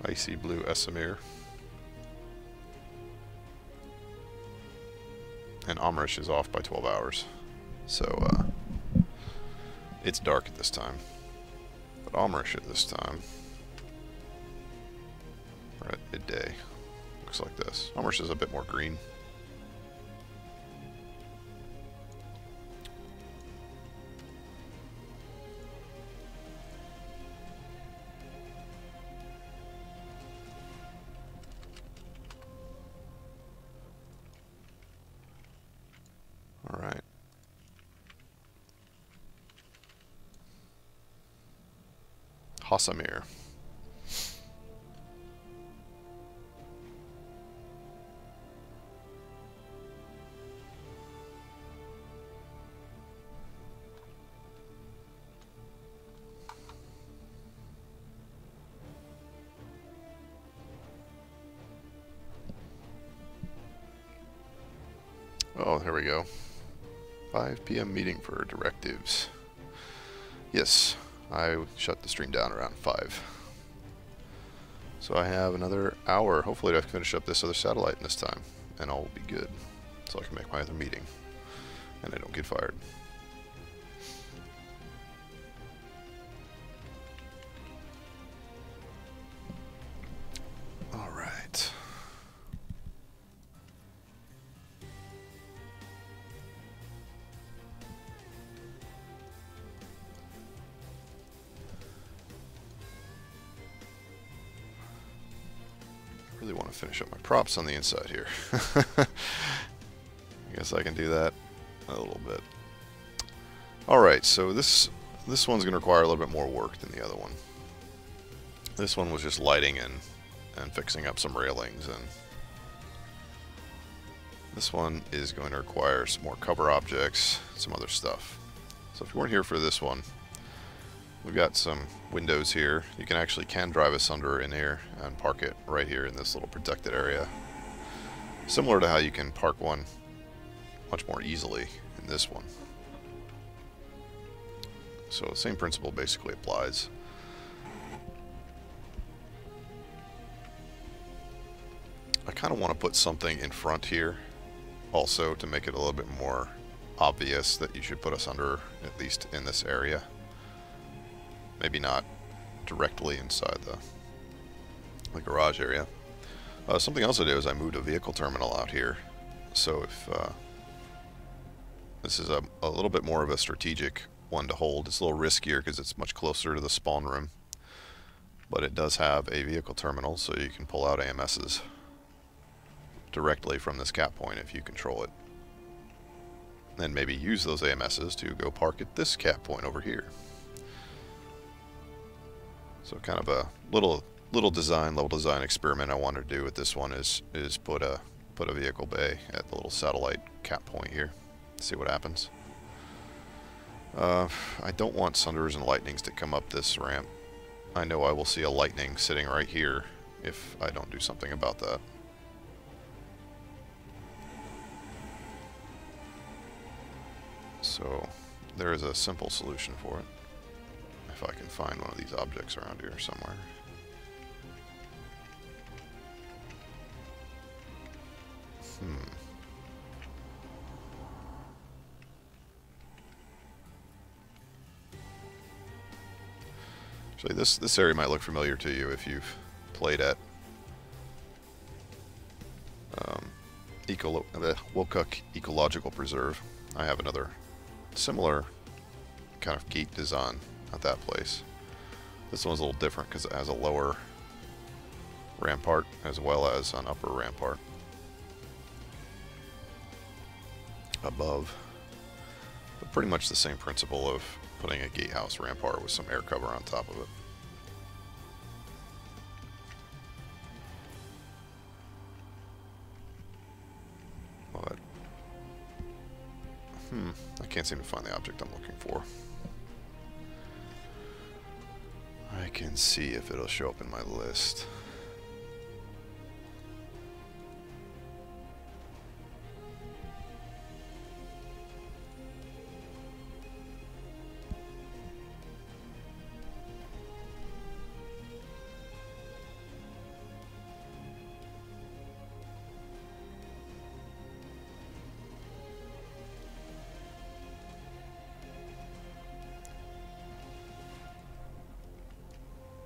Icy blue Esamir. And Amrish is off by 12 hours. So, it's dark at this time. But Amrish at this time, we're at midday. Looks like this. Amrish is a bit more green. Alright. Hossamir. Oh, there we go. 5 p.m. meeting for directives. Yes, I shut the stream down around 5. So I have another hour. Hopefully I can finish up this other satellite in this time, and all will be good. So I can make my other meeting, and I don't get fired. All right. Really want to finish up my props on the inside here. I guess I can do that a little bit. Alright, so this one's going to require a little bit more work than the other one. This one was just lighting and fixing up some railings, and this one is going to require some more cover objects, some other stuff. So if you weren't here for this one, we've got some windows here. You can drive us under in here and park it right here in this little protected area. Similar to how you can park one much more easily in this one. So the same principle basically applies. I kind of want to put something in front here also to make it a little bit more obvious that you should put us under, at least in this area. Maybe not directly inside the garage area. Something else I did is I moved a vehicle terminal out here. So if this is a little bit more of a strategic one to hold. It's a little riskier because it's much closer to the spawn room. But it does have a vehicle terminal, so you can pull out AMSs directly from this cap point if you control it. And maybe use those AMSs to go park at this cap point over here. So kind of a little level design experiment I wanted to do with this one is put a vehicle bay at the little satellite cap point here. See what happens. I don't want Sunders and Lightnings to come up this ramp. I know I will see a Lightning sitting right here if I don't do something about that. So there is a simple solution for it. If I can find one of these objects around here somewhere. Actually, this area might look familiar to you if you've played at Wokuk Ecological Preserve. I have another similar kind of gate design at that place. This one's a little different because it has a lower rampart as well as an upper rampart above. But pretty much the same principle of putting a gatehouse rampart with some air cover on top of it. But, I can't seem to find the object I'm looking for. I can see if it'll show up in my list.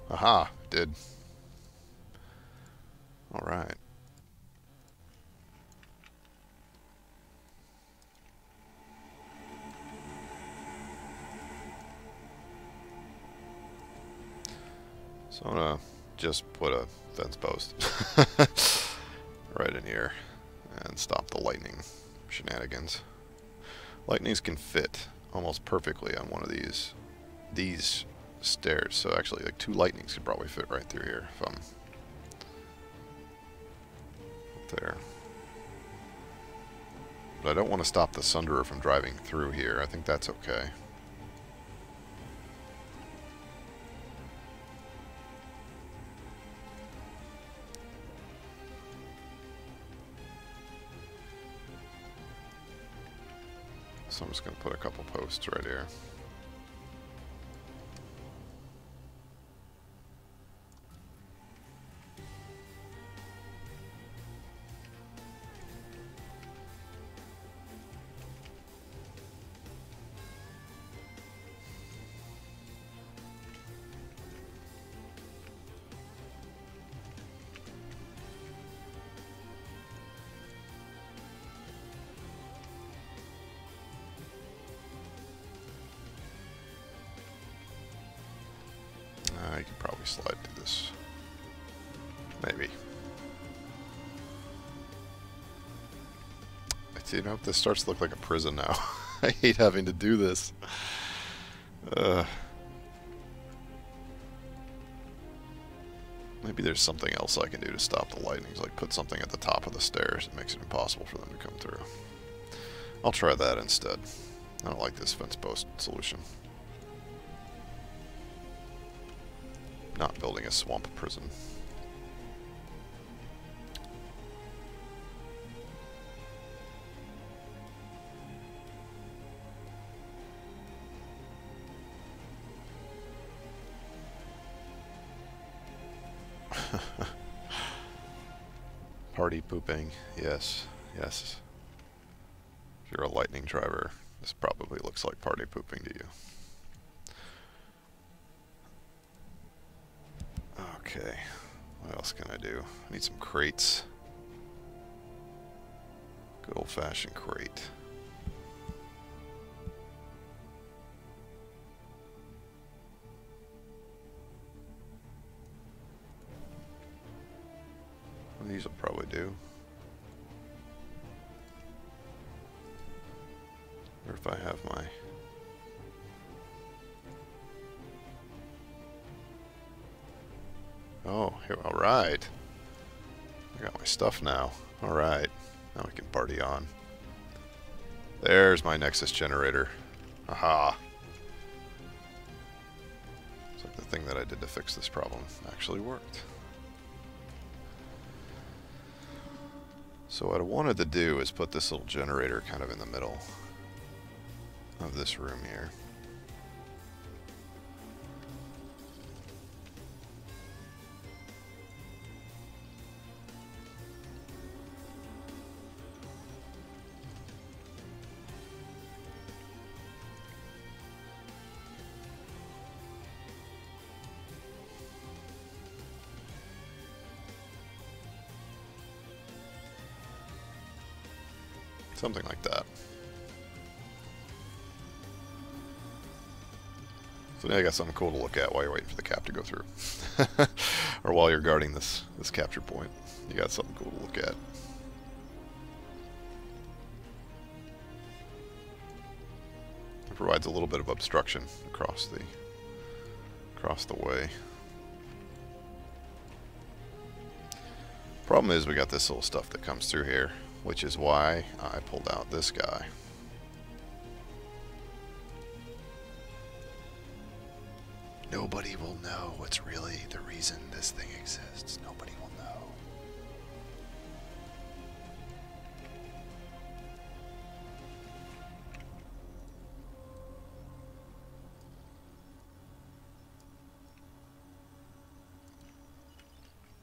Aha, it did. All right. So I'm gonna just put a fence post right in here and stop the lightning shenanigans. Lightnings can fit almost perfectly on one of these stairs, so actually like 2 lightnings could probably fit right through here if I'm there. But I don't want to stop the Sunderer from driving through here. I think that's okay. So I'm just going to put a couple posts right here. You could probably slide through this. Maybe. You know, this starts to look like a prison now. I hate having to do this. Maybe there's something else I can do to stop the lightnings, like put something at the top of the stairs that makes it impossible for them to come through. I'll try that instead. I don't like this fence post solution. Not building a swamp prison. Party pooping, yes, yes. If you're a lightning driver, this probably looks like party pooping to you. Okay, what else can I do? I need some crates. Good old-fashioned crate. Well, these will probably do. Or if I have my... Oh, here, all right. I got my stuff now. All right, now we can party on. There's my Nexus generator. Aha. It's like the thing that I did to fix this problem actually worked. So what I wanted to do is put this little generator kind of in the middle of this room here. Something like that. So now you got something cool to look at while you're waiting for the cap to go through. Or while you're guarding this capture point. You got something cool to look at. It provides a little bit of obstruction across the way. Problem is we got this little stuff that comes through here, which is why I pulled out this guy. Nobody will know what's really the reason this thing exists. Nobody will know.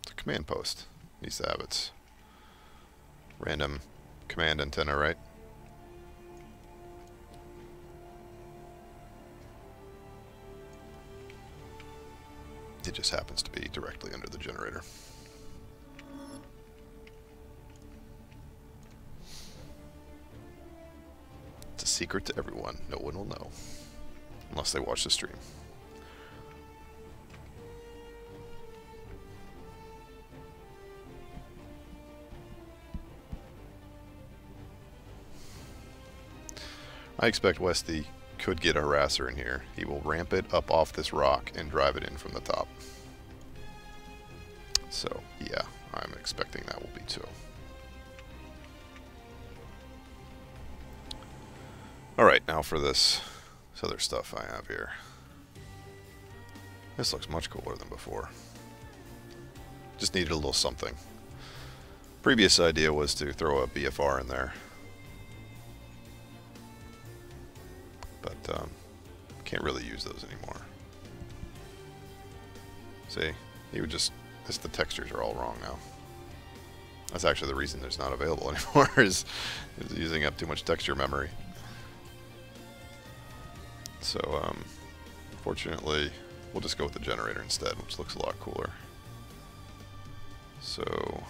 It's a command post. Needs to have its random command antenna, right? It just happens to be directly under the generator. It's a secret to everyone. No one will know. Unless they watch the stream. I expect Westy could get a harasser in here. He will ramp it up off this rock and drive it in from the top. So, yeah, I'm expecting that will be too. Alright, now for this other stuff I have here. This looks much cooler than before. Just needed a little something. Previous idea was to throw a BFR in there. But can't really use those anymore. See, he would just, the textures are all wrong now. That's actually the reason there's not available anymore, is using up too much texture memory. So, fortunately, we'll just go with the generator instead, which looks a lot cooler. So,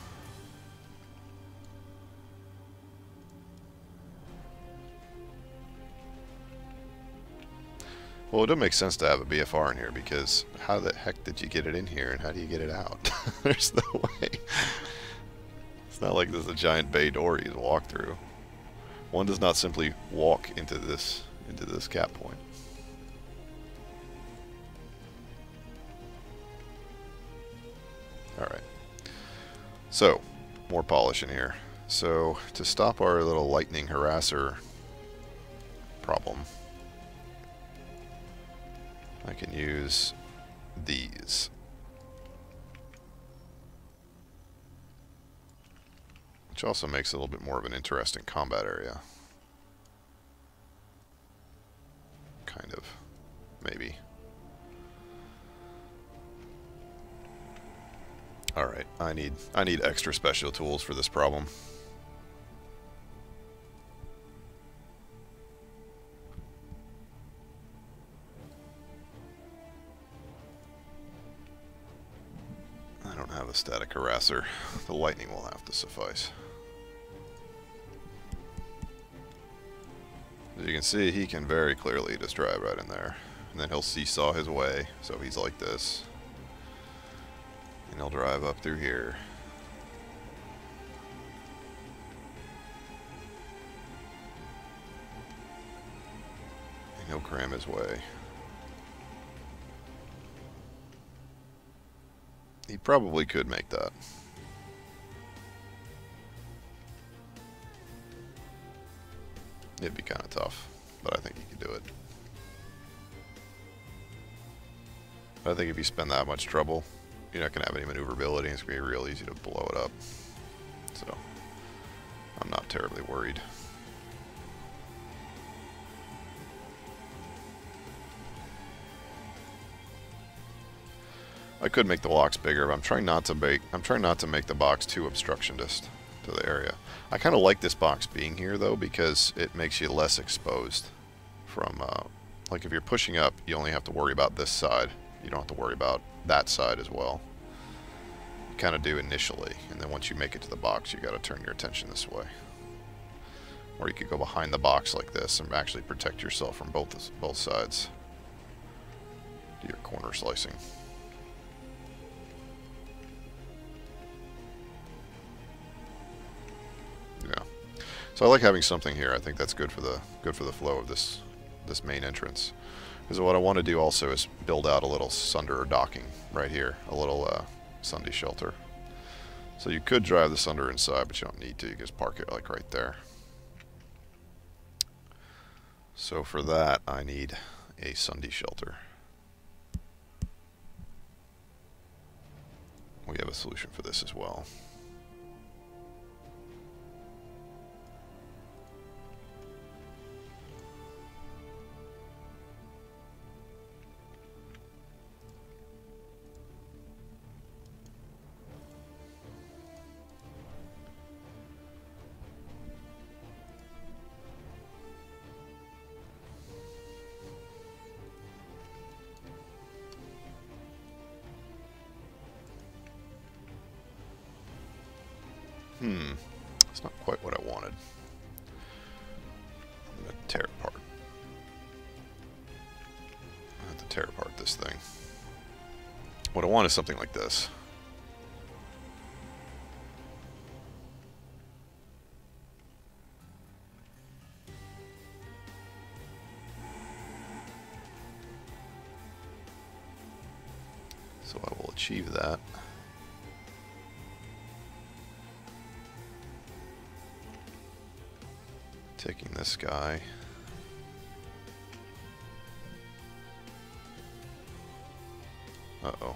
well, it doesn't make sense to have a BFR in here, because how the heck did you get it in here and how do you get it out? There's no way. It's not like there's a giant bay door you can walk through. One does not simply walk into this cap point. Alright. So, more polish in here. So, to stop our little lightning harasser problem, I can use these. Which also makes it a little bit more of an interesting combat area. Kind of. Maybe. Alright, I need extra special tools for this problem. I don't have a static harasser. The lightning will have to suffice. As you can see, he can very clearly just drive right in there. And then he'll seesaw his way, so he's like this. And he'll drive up through here. And he'll cram his way. He probably could make that. It'd be kind of tough, but I think he could do it. I think if you spend that much trouble, you're not going to have any maneuverability, and it's going to be real easy to blow it up. So, I'm not terribly worried. I could make the blocks bigger, but I'm trying not to make the box too obstructionist to the area. I kind of like this box being here though, because it makes you less exposed from like if you're pushing up, you only have to worry about this side. You don't have to worry about that side as well. You kind of do initially, and then once you make it to the box, you got to turn your attention this way. Or you could go behind the box like this and actually protect yourself from both sides. Do your corner slicing. Yeah. So I like having something here. I think that's good for the flow of this main entrance. Because what I want to do also is build out a little sunder or docking right here, a little Sunday shelter. So you could drive the sunder inside, but you don't need to. You just park it like right there. So for that, I need a Sunday shelter. We have a solution for this as well. It's not quite what I wanted. I'm going to tear it apart. I have to tear apart this thing. What I want is something like this. So I will achieve that. Taking this guy. Uh-oh.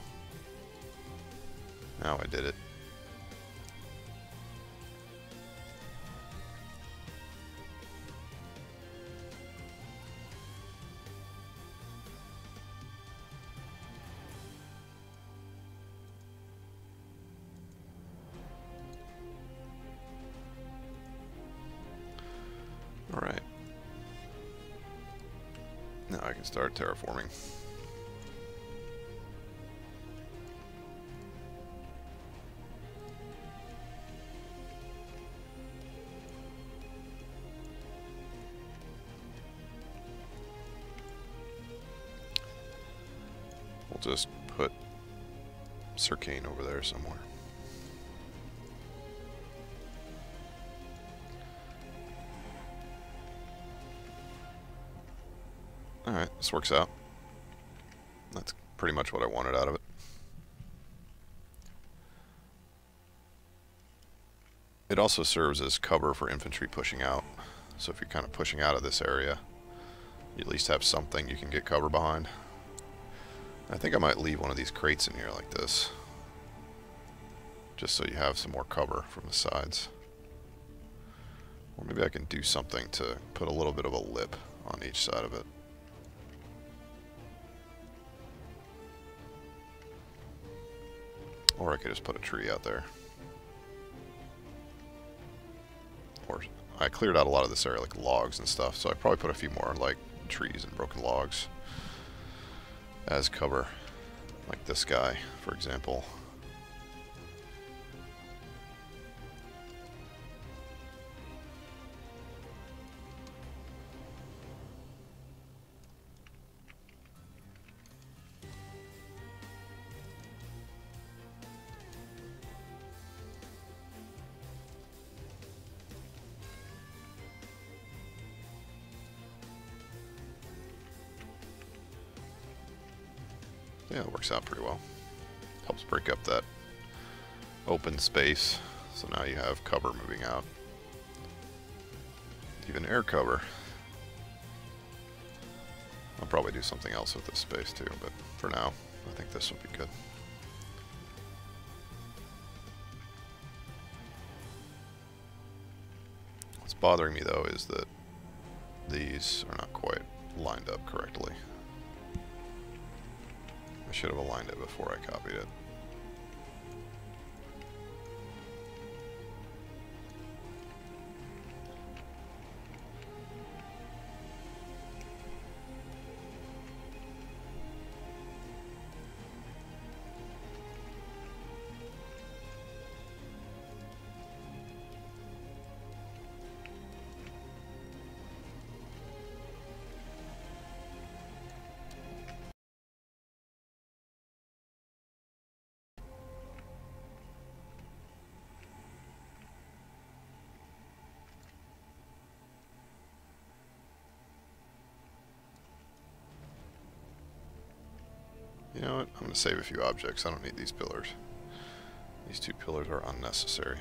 Now I did it. Alright. Now I can start terraforming. We'll just put Circane over there somewhere. Alright, this works out. That's pretty much what I wanted out of it. It also serves as cover for infantry pushing out. So if you're kind of pushing out of this area, you at least have something you can get cover behind. I think I might leave one of these crates in here like this, just so you have some more cover from the sides. Or maybe I can do something to put a little bit of a lip on each side of it. Or I could just put a tree out there. Or I cleared out a lot of this area, like logs and stuff, so I probably put a few more like trees and broken logs as cover, like this guy, for example. Yeah, it works out pretty well. Helps break up that open space, so now you have cover moving out. Even air cover. I'll probably do something else with this space too, but for now, I think this will be good. What's bothering me though is that these are not quite lined up correctly. I should have aligned it before I copied it. You know what? I'm going to save a few objects. I don't need these pillars. These 2 pillars are unnecessary.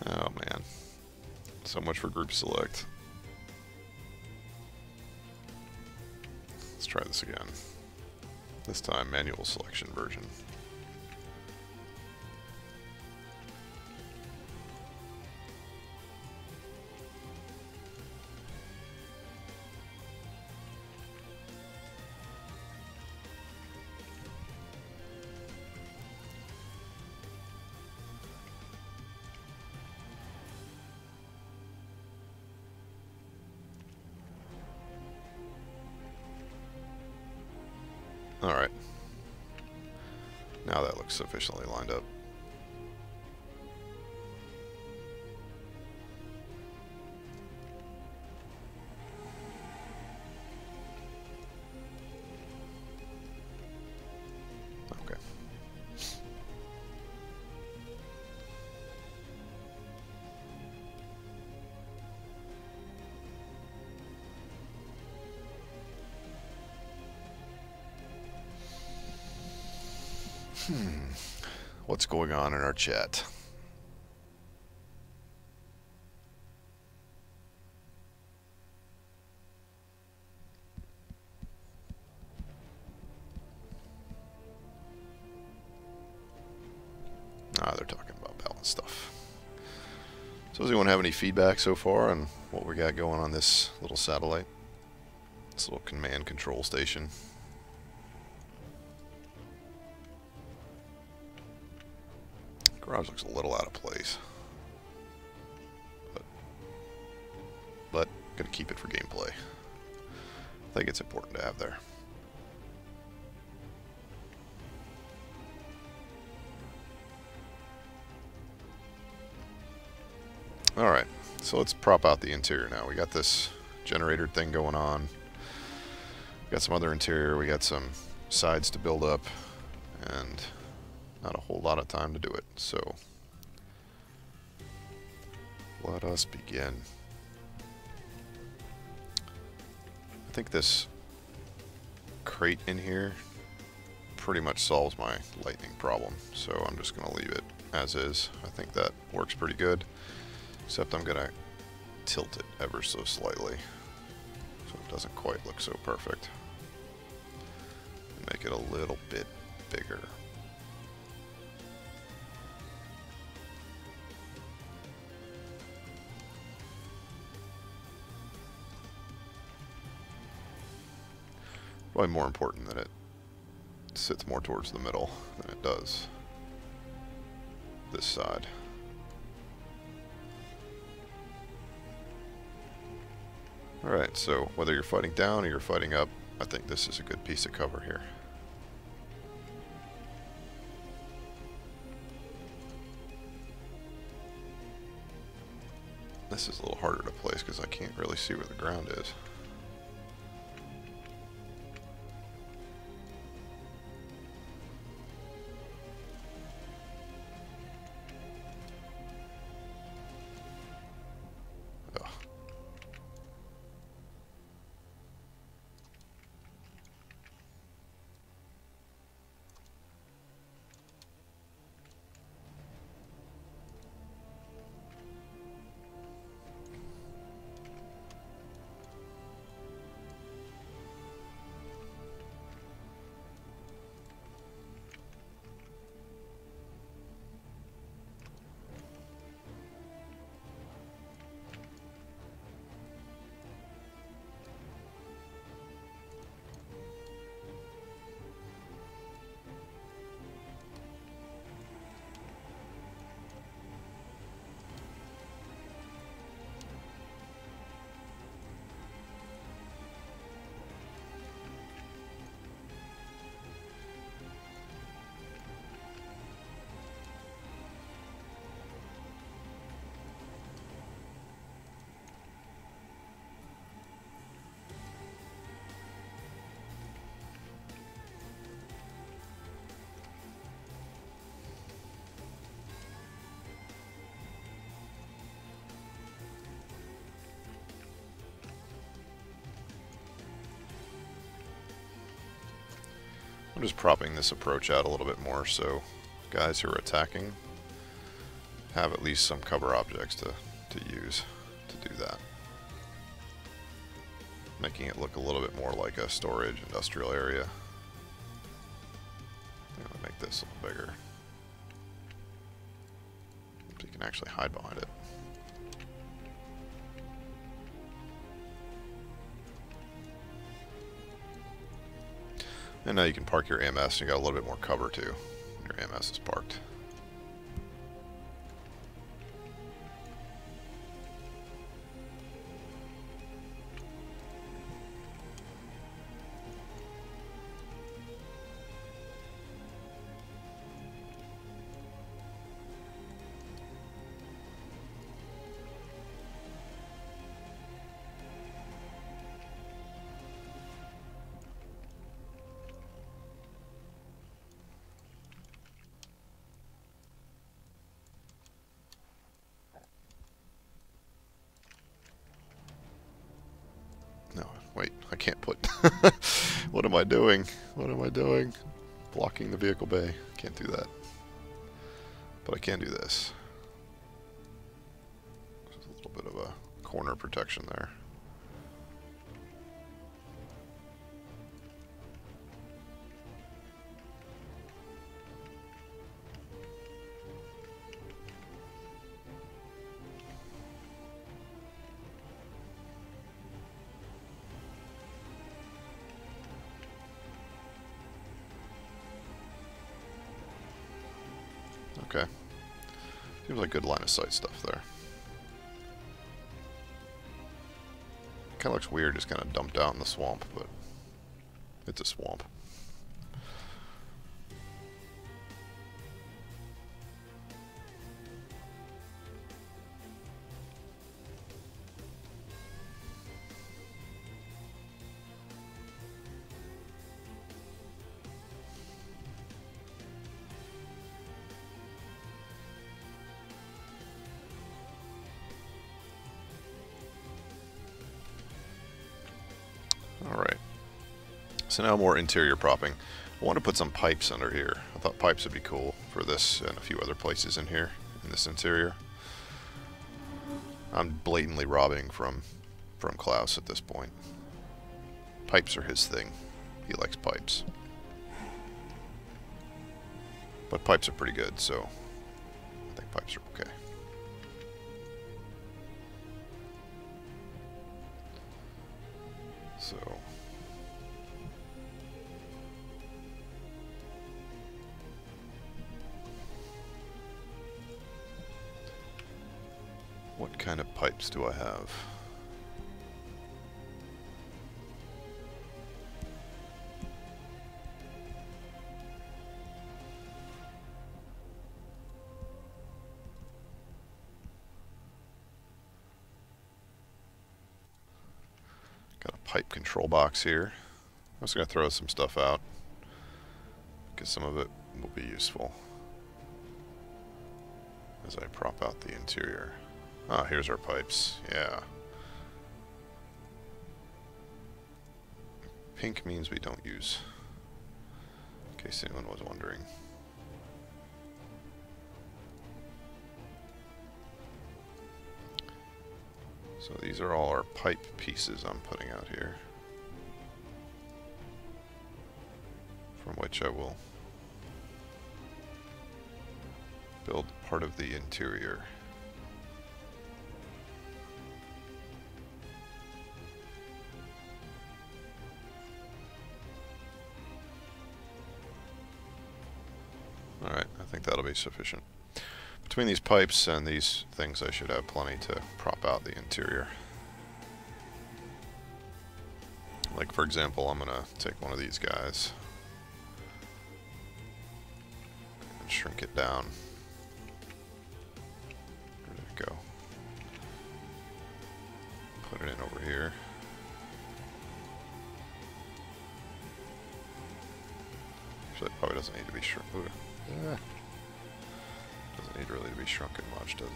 Oh man. So much for group select. Let's try this again. This time manual selection version. Alright. Now that looks sufficiently lined up. Okay. What's going on in our chat? They're talking about balance stuff. So does anyone have any feedback so far on what we got going on this little satellite? This little command control station. Garage looks a little out of place, but gonna keep it for gameplay. I think it's important to have there. Alright, so let's prop out the interior now. We got this generator thing going on. We got some other interior, we got some sides to build up, and not a whole lot of time to do it, so let us begin. I think this crate in here pretty much solves my lightning problem, so I'm just going to leave it as is. I think that works pretty good, except I'm going to tilt it ever so slightly so it doesn't quite look so perfect. And make it a little bit bigger. Probably more important that it sits more towards the middle than it does this side. Alright, so whether you're fighting down or you're fighting up, I think this is a good piece of cover here. This is a little harder to place because I can't really see where the ground is. I'm just propping this approach out a little bit more so guys who are attacking have at least some cover objects to use to do that. Making it look a little bit more like a storage industrial area. I'm going to make this a little bigger so you can actually hide behind it. And now you can park your AMS, and you got a little bit more cover too when your AMS is parked. No, wait, I can't put... What am I doing? What am I doing? Blocking the vehicle bay. Can't do that. But I can do this. There's a little bit of a corner protection there. Okay. Seems like good line of sight stuff there. Kind of looks weird, just kind of dumped out in the swamp, but it's a swamp. Alright, so now more interior propping. I want to put some pipes under here. I thought pipes would be cool for this and a few other places in here, in this interior. I'm blatantly robbing from Klaus at this point. Pipes are his thing. He likes pipes. But pipes are pretty good, so I think pipes are okay. So what kind of pipes do I have? Got a pipe control box here. I'm just going to throw some stuff out because some of it will be useful as I prop out the interior. Ah, here's our pipes. Yeah. Pink means we don't use, in case anyone was wondering. So these are all our pipe pieces I'm putting out here, from which I will build part of the interior. Alright, I think that'll be sufficient. Between these pipes and these things, I should have plenty to prop out the interior. Like, for example, I'm going to take one of these guys and shrink it down. Where did it go? Put it in over here. Actually, it probably doesn't need to be shrunk. Doesn't need really to be shrunken much, does it?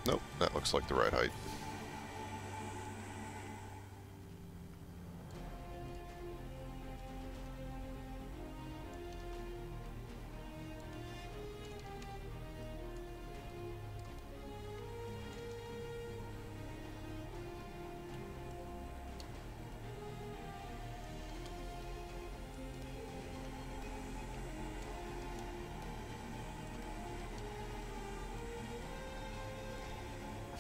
Nope, that looks like the right height.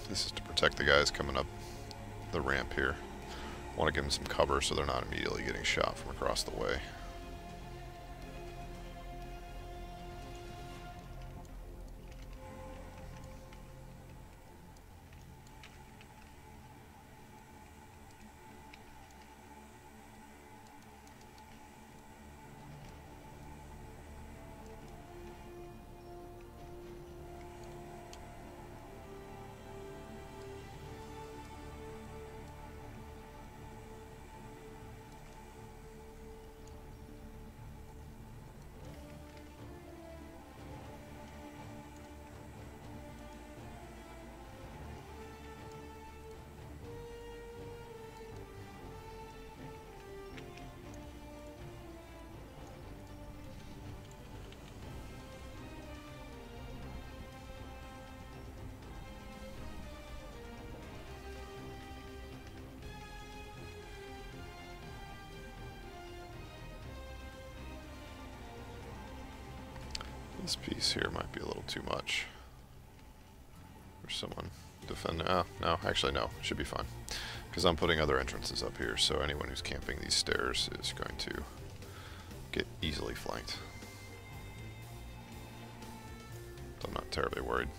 This is to protect the guys coming up the ramp here. I want to give them some cover so they're not immediately getting shot from across the way. This piece here might be a little too much for someone defending. Oh, no, actually no, it should be fine. Because I'm putting other entrances up here, so anyone who's camping these stairs is going to get easily flanked. So I'm not terribly worried.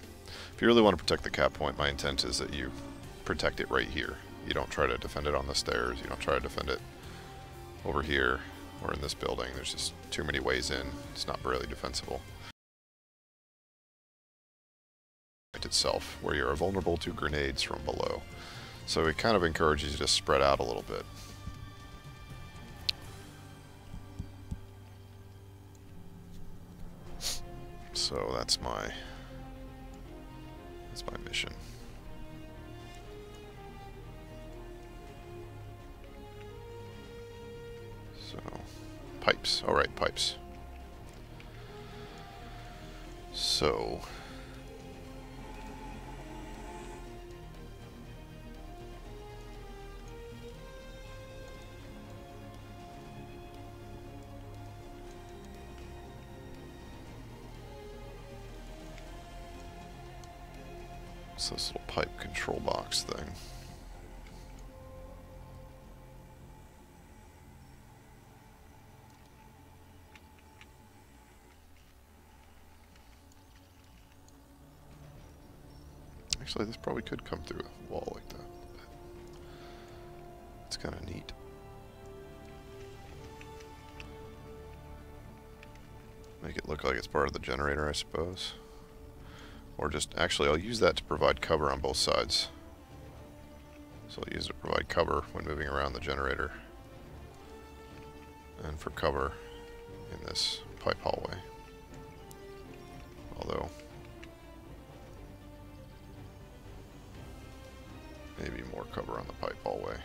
If you really want to protect the cap point, my intent is that you protect it right here. You don't try to defend it on the stairs, you don't try to defend it over here or in this building. There's just too many ways in. It's not really defensible. Itself, where you're vulnerable to grenades from below. So it kind of encourages you to spread out a little bit. So that's my mission. So pipes. All right, pipes. So this little pipe control box thing. Actually, this probably could come through a wall like that. It's kind of neat. Make it look like it's part of the generator, I suppose. Or just, actually, I'll use that to provide cover on both sides. So I'll use it to provide cover when moving around the generator. And for cover in this pipe hallway. Although, maybe more cover on the pipe hallway.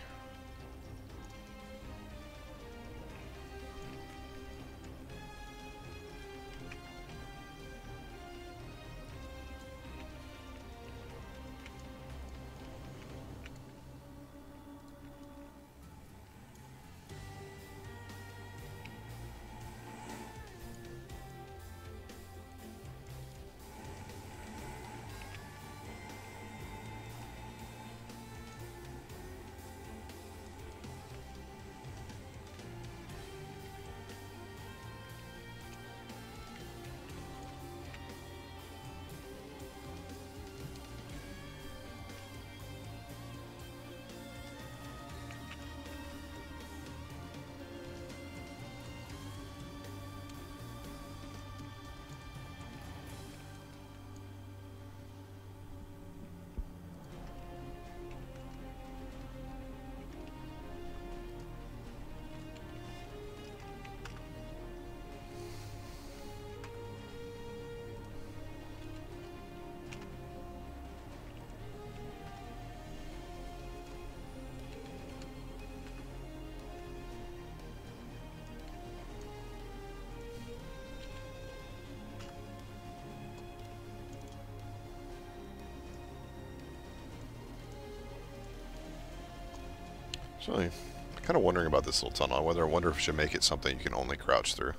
Actually, I'm kind of wondering about this little tunnel. I wonder if we should make it something you can only crouch through.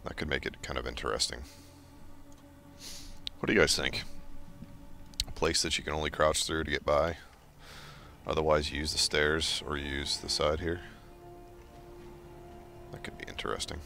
That could make it kind of interesting. What do you guys think? place that you can only crouch through to get by. Otherwise, you use the stairs or use the side here. That could be interesting.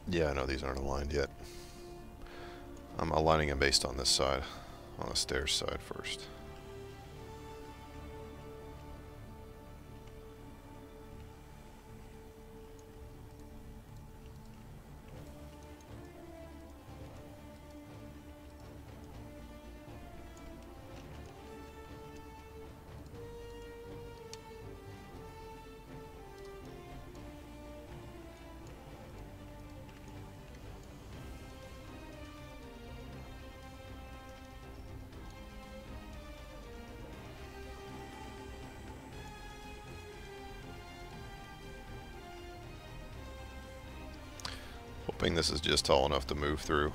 Yeah, no, these aren't aligned yet. I'm aligning them based on this side, on the stairs side first. Hoping this is just tall enough to move through.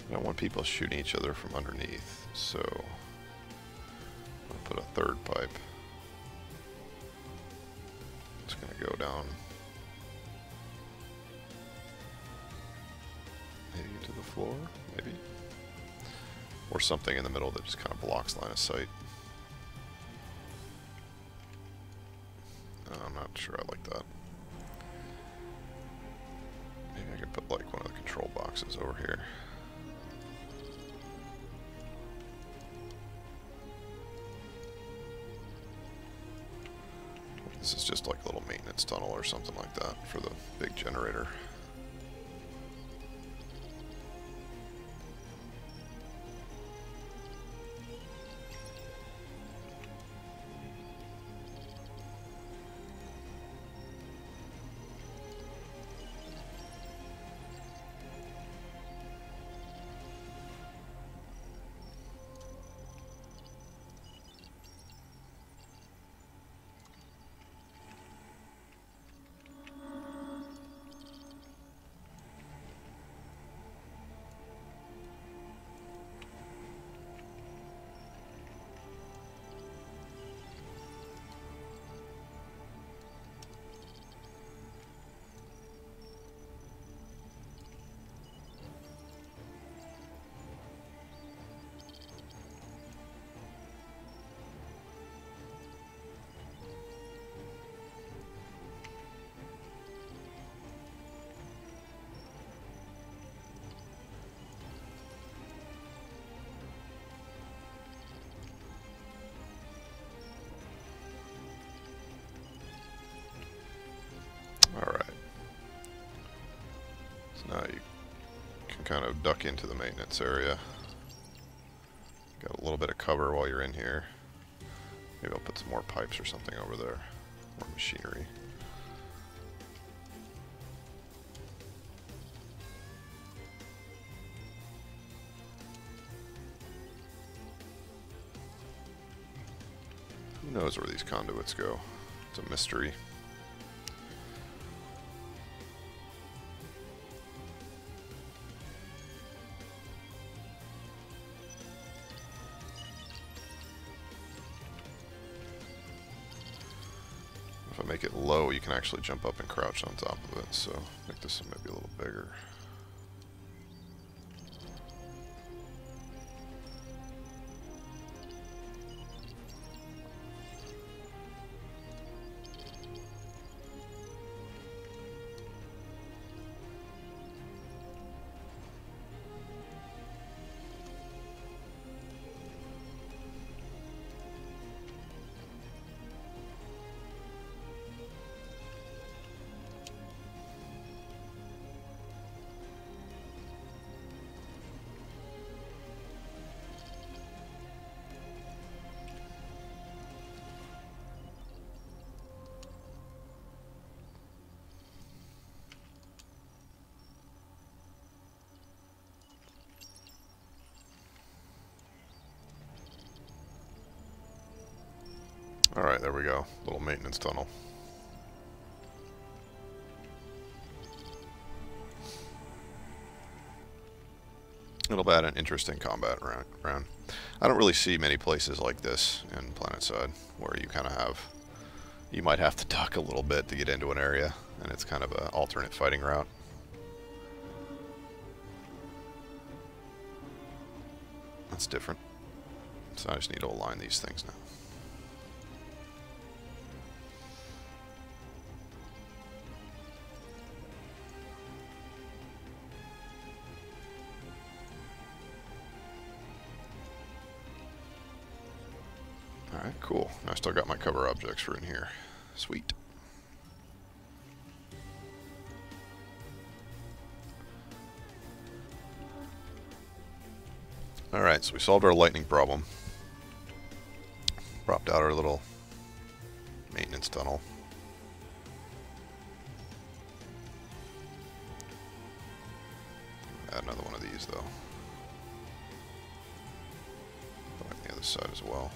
I don't want people shooting each other from underneath, so I'll put a third pipe. It's going to go down maybe to the floor, maybe, or something in the middle that just kind of blocks line of sight. I'm not sure I like that. Maybe I could put like one of the control boxes over here. This is just like a little maintenance tunnel or something like that for the big generator. kind of duck into the maintenance area. Got a little bit of cover while you're in here. Maybe I'll put some more pipes or something over there. More machinery. Who knows where these conduits go? It's a mystery. If I make it low, you can actually jump up and crouch on top of it, so make this maybe a little bigger. Alright, there we go. Little maintenance tunnel. It'll add an interesting combat round. I don't really see many places like this in PlanetSide where you kind of have... You might have to duck a little bit to get into an area, and it's kind of an alternate fighting route. That's different. So I just need to align these things now. Alright, cool. I still got my cover objects for in here. Sweet. Alright, so we solved our lightning problem. Propped out our little maintenance tunnel. Add another one of these though. Put it on the other side as well.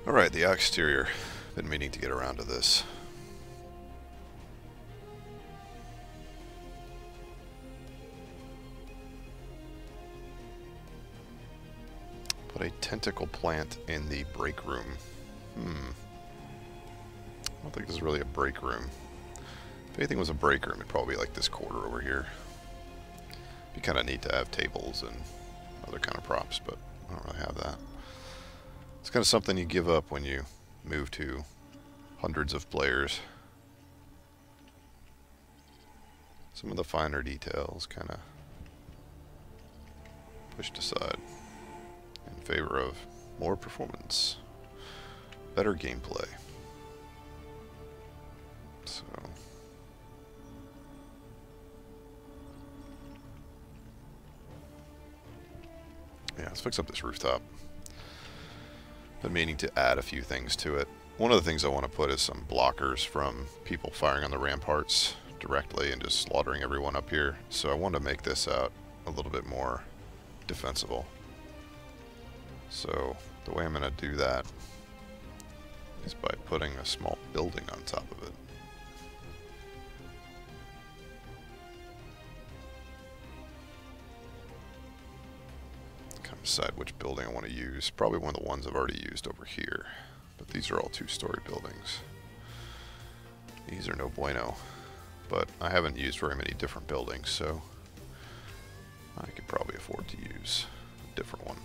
Alright, the exterior. Been meaning to get around to this. Put a tentacle plant in the break room. I don't think this is really a break room. If anything was a break room, it'd probably be like this corner over here. Be kind of neat to have tables and other kind of props, but I don't really have that. It's kind of something you give up when you move to hundreds of players. Some of the finer details kind of pushed aside in favor of more performance, better gameplay. So yeah, let's fix up this rooftop. Been meaning to add a few things to it. One of the things I want to put is some blockers from people firing on the ramparts directly and just slaughtering everyone up here. So I want to make this out a little bit more defensible. So the way I'm going to do that is by putting a small building on top of it. Decide which building I want to use. Probably one of the ones I've already used over here. But these are all two-story buildings. These are no bueno. But I haven't used very many different buildings, so I could probably afford to use a different one.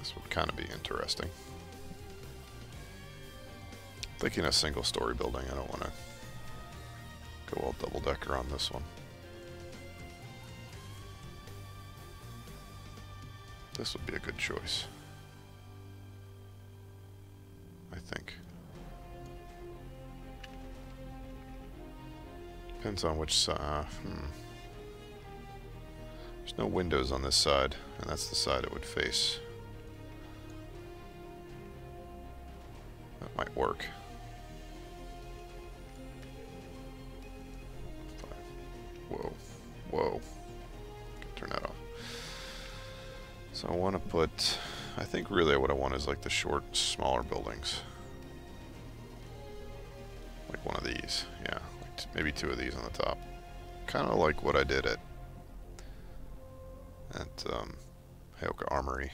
This would kind of be interesting. Thinking a single-story building. I don't want to go all double-decker on this one. This would be a good choice, I think. Depends on which side. There's no windows on this side, and that's the side it would face. That might work. Whoa, whoa. Turn that off. So I want to put, I think really what I want is like the short, smaller buildings. Like one of these, yeah. Like maybe two of these on the top. Kind of like what I did at Heoka Armory.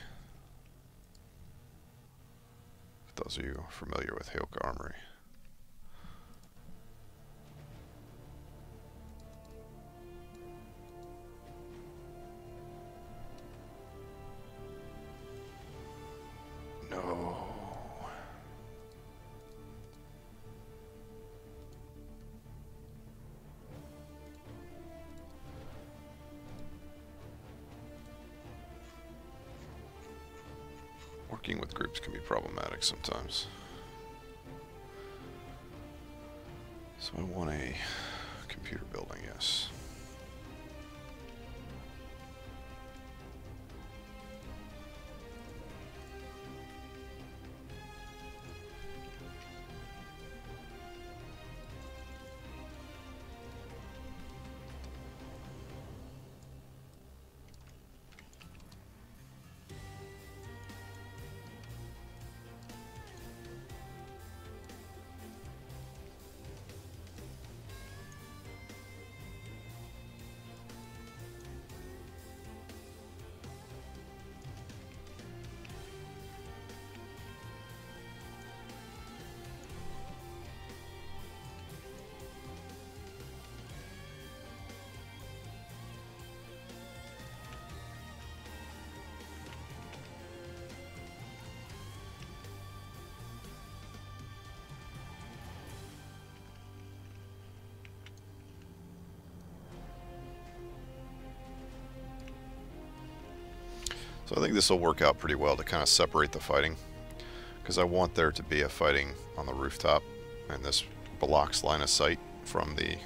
For those of you familiar with Heoka Armory. No. Working with groups can be problematic sometimes. So I want a computer building, yes. So I think this will work out pretty well to kind of separate the fighting, because I want there to be a fighting on the rooftop, and this blocks line of sight from the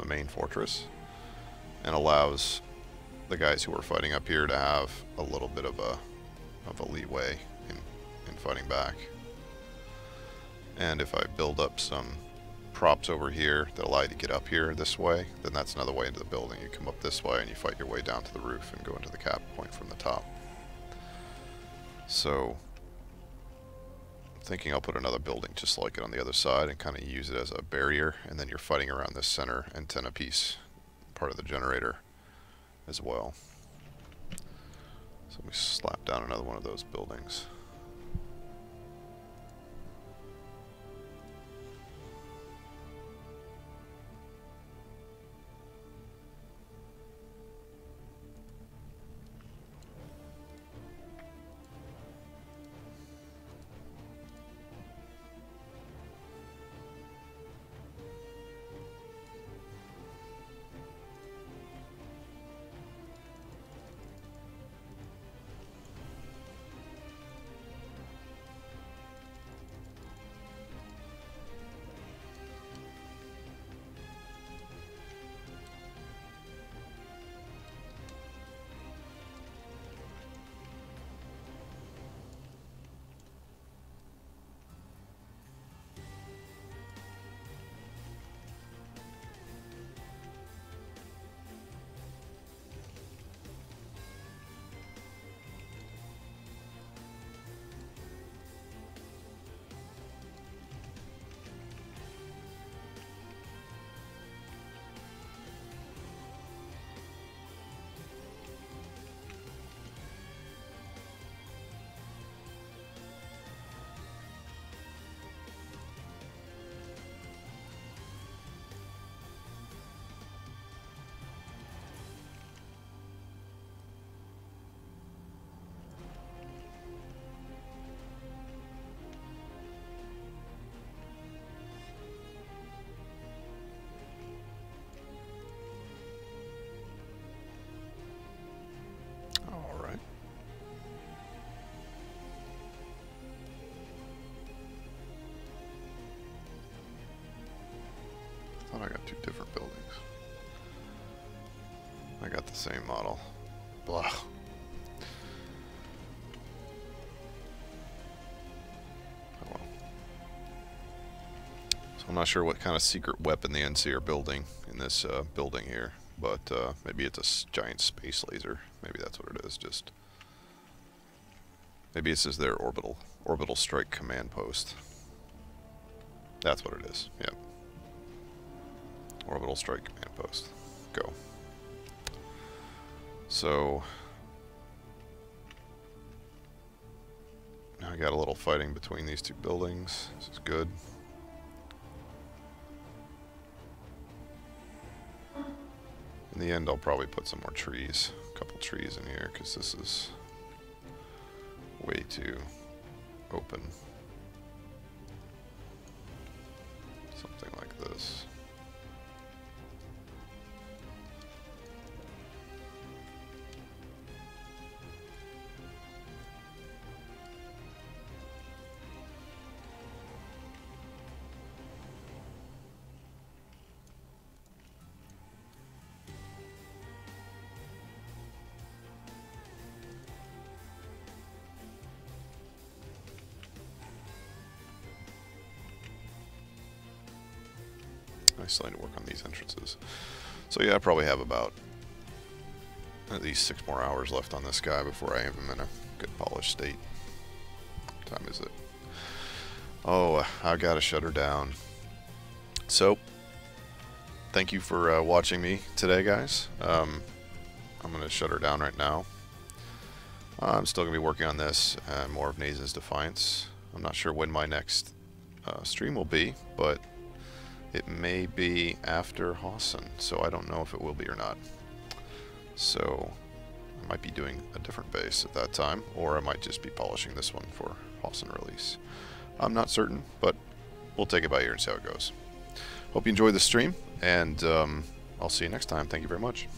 main fortress, and allows the guys who are fighting up here to have a little bit of a leeway in fighting back. And if I build up some props over here that allow you to get up here this way, then that's another way into the building. You come up this way and you fight your way down to the roof and go into the cap point from the top. So I'm thinking I'll put another building just like it on the other side and kind of use it as a barrier, and then you're fighting around this center antenna piece, part of the generator as well. So we slap down another one of those buildings. Same model. Blah. Oh well. So I'm not sure what kind of secret weapon the NC are building in this building here, but maybe it's a giant space laser. Maybe that's what it is. Just maybe this is their orbital strike command post. That's what it is. Yep. Orbital strike command post. Go. So now I got a little fighting between these two buildings. This is good. In the end, I'll probably put some more trees, a couple trees in here, because this is way too open. Something like this. I still need to work on these entrances. So yeah, I probably have about at least 6 more hours left on this guy before I have him in a good polished state. What time is it? Oh, I gotta shut her down. So, thank you for watching me today, guys. I'm gonna shut her down right now. I'm still gonna be working on this, more of Naze's Defiance. I'm not sure when my next stream will be, but it may be after Hossin, so I don't know if it will be or not. So I might be doing a different base at that time, or I might just be polishing this one for Hossin release. I'm not certain, but we'll take it by ear and see how it goes. Hope you enjoyed the stream, and I'll see you next time. Thank you very much.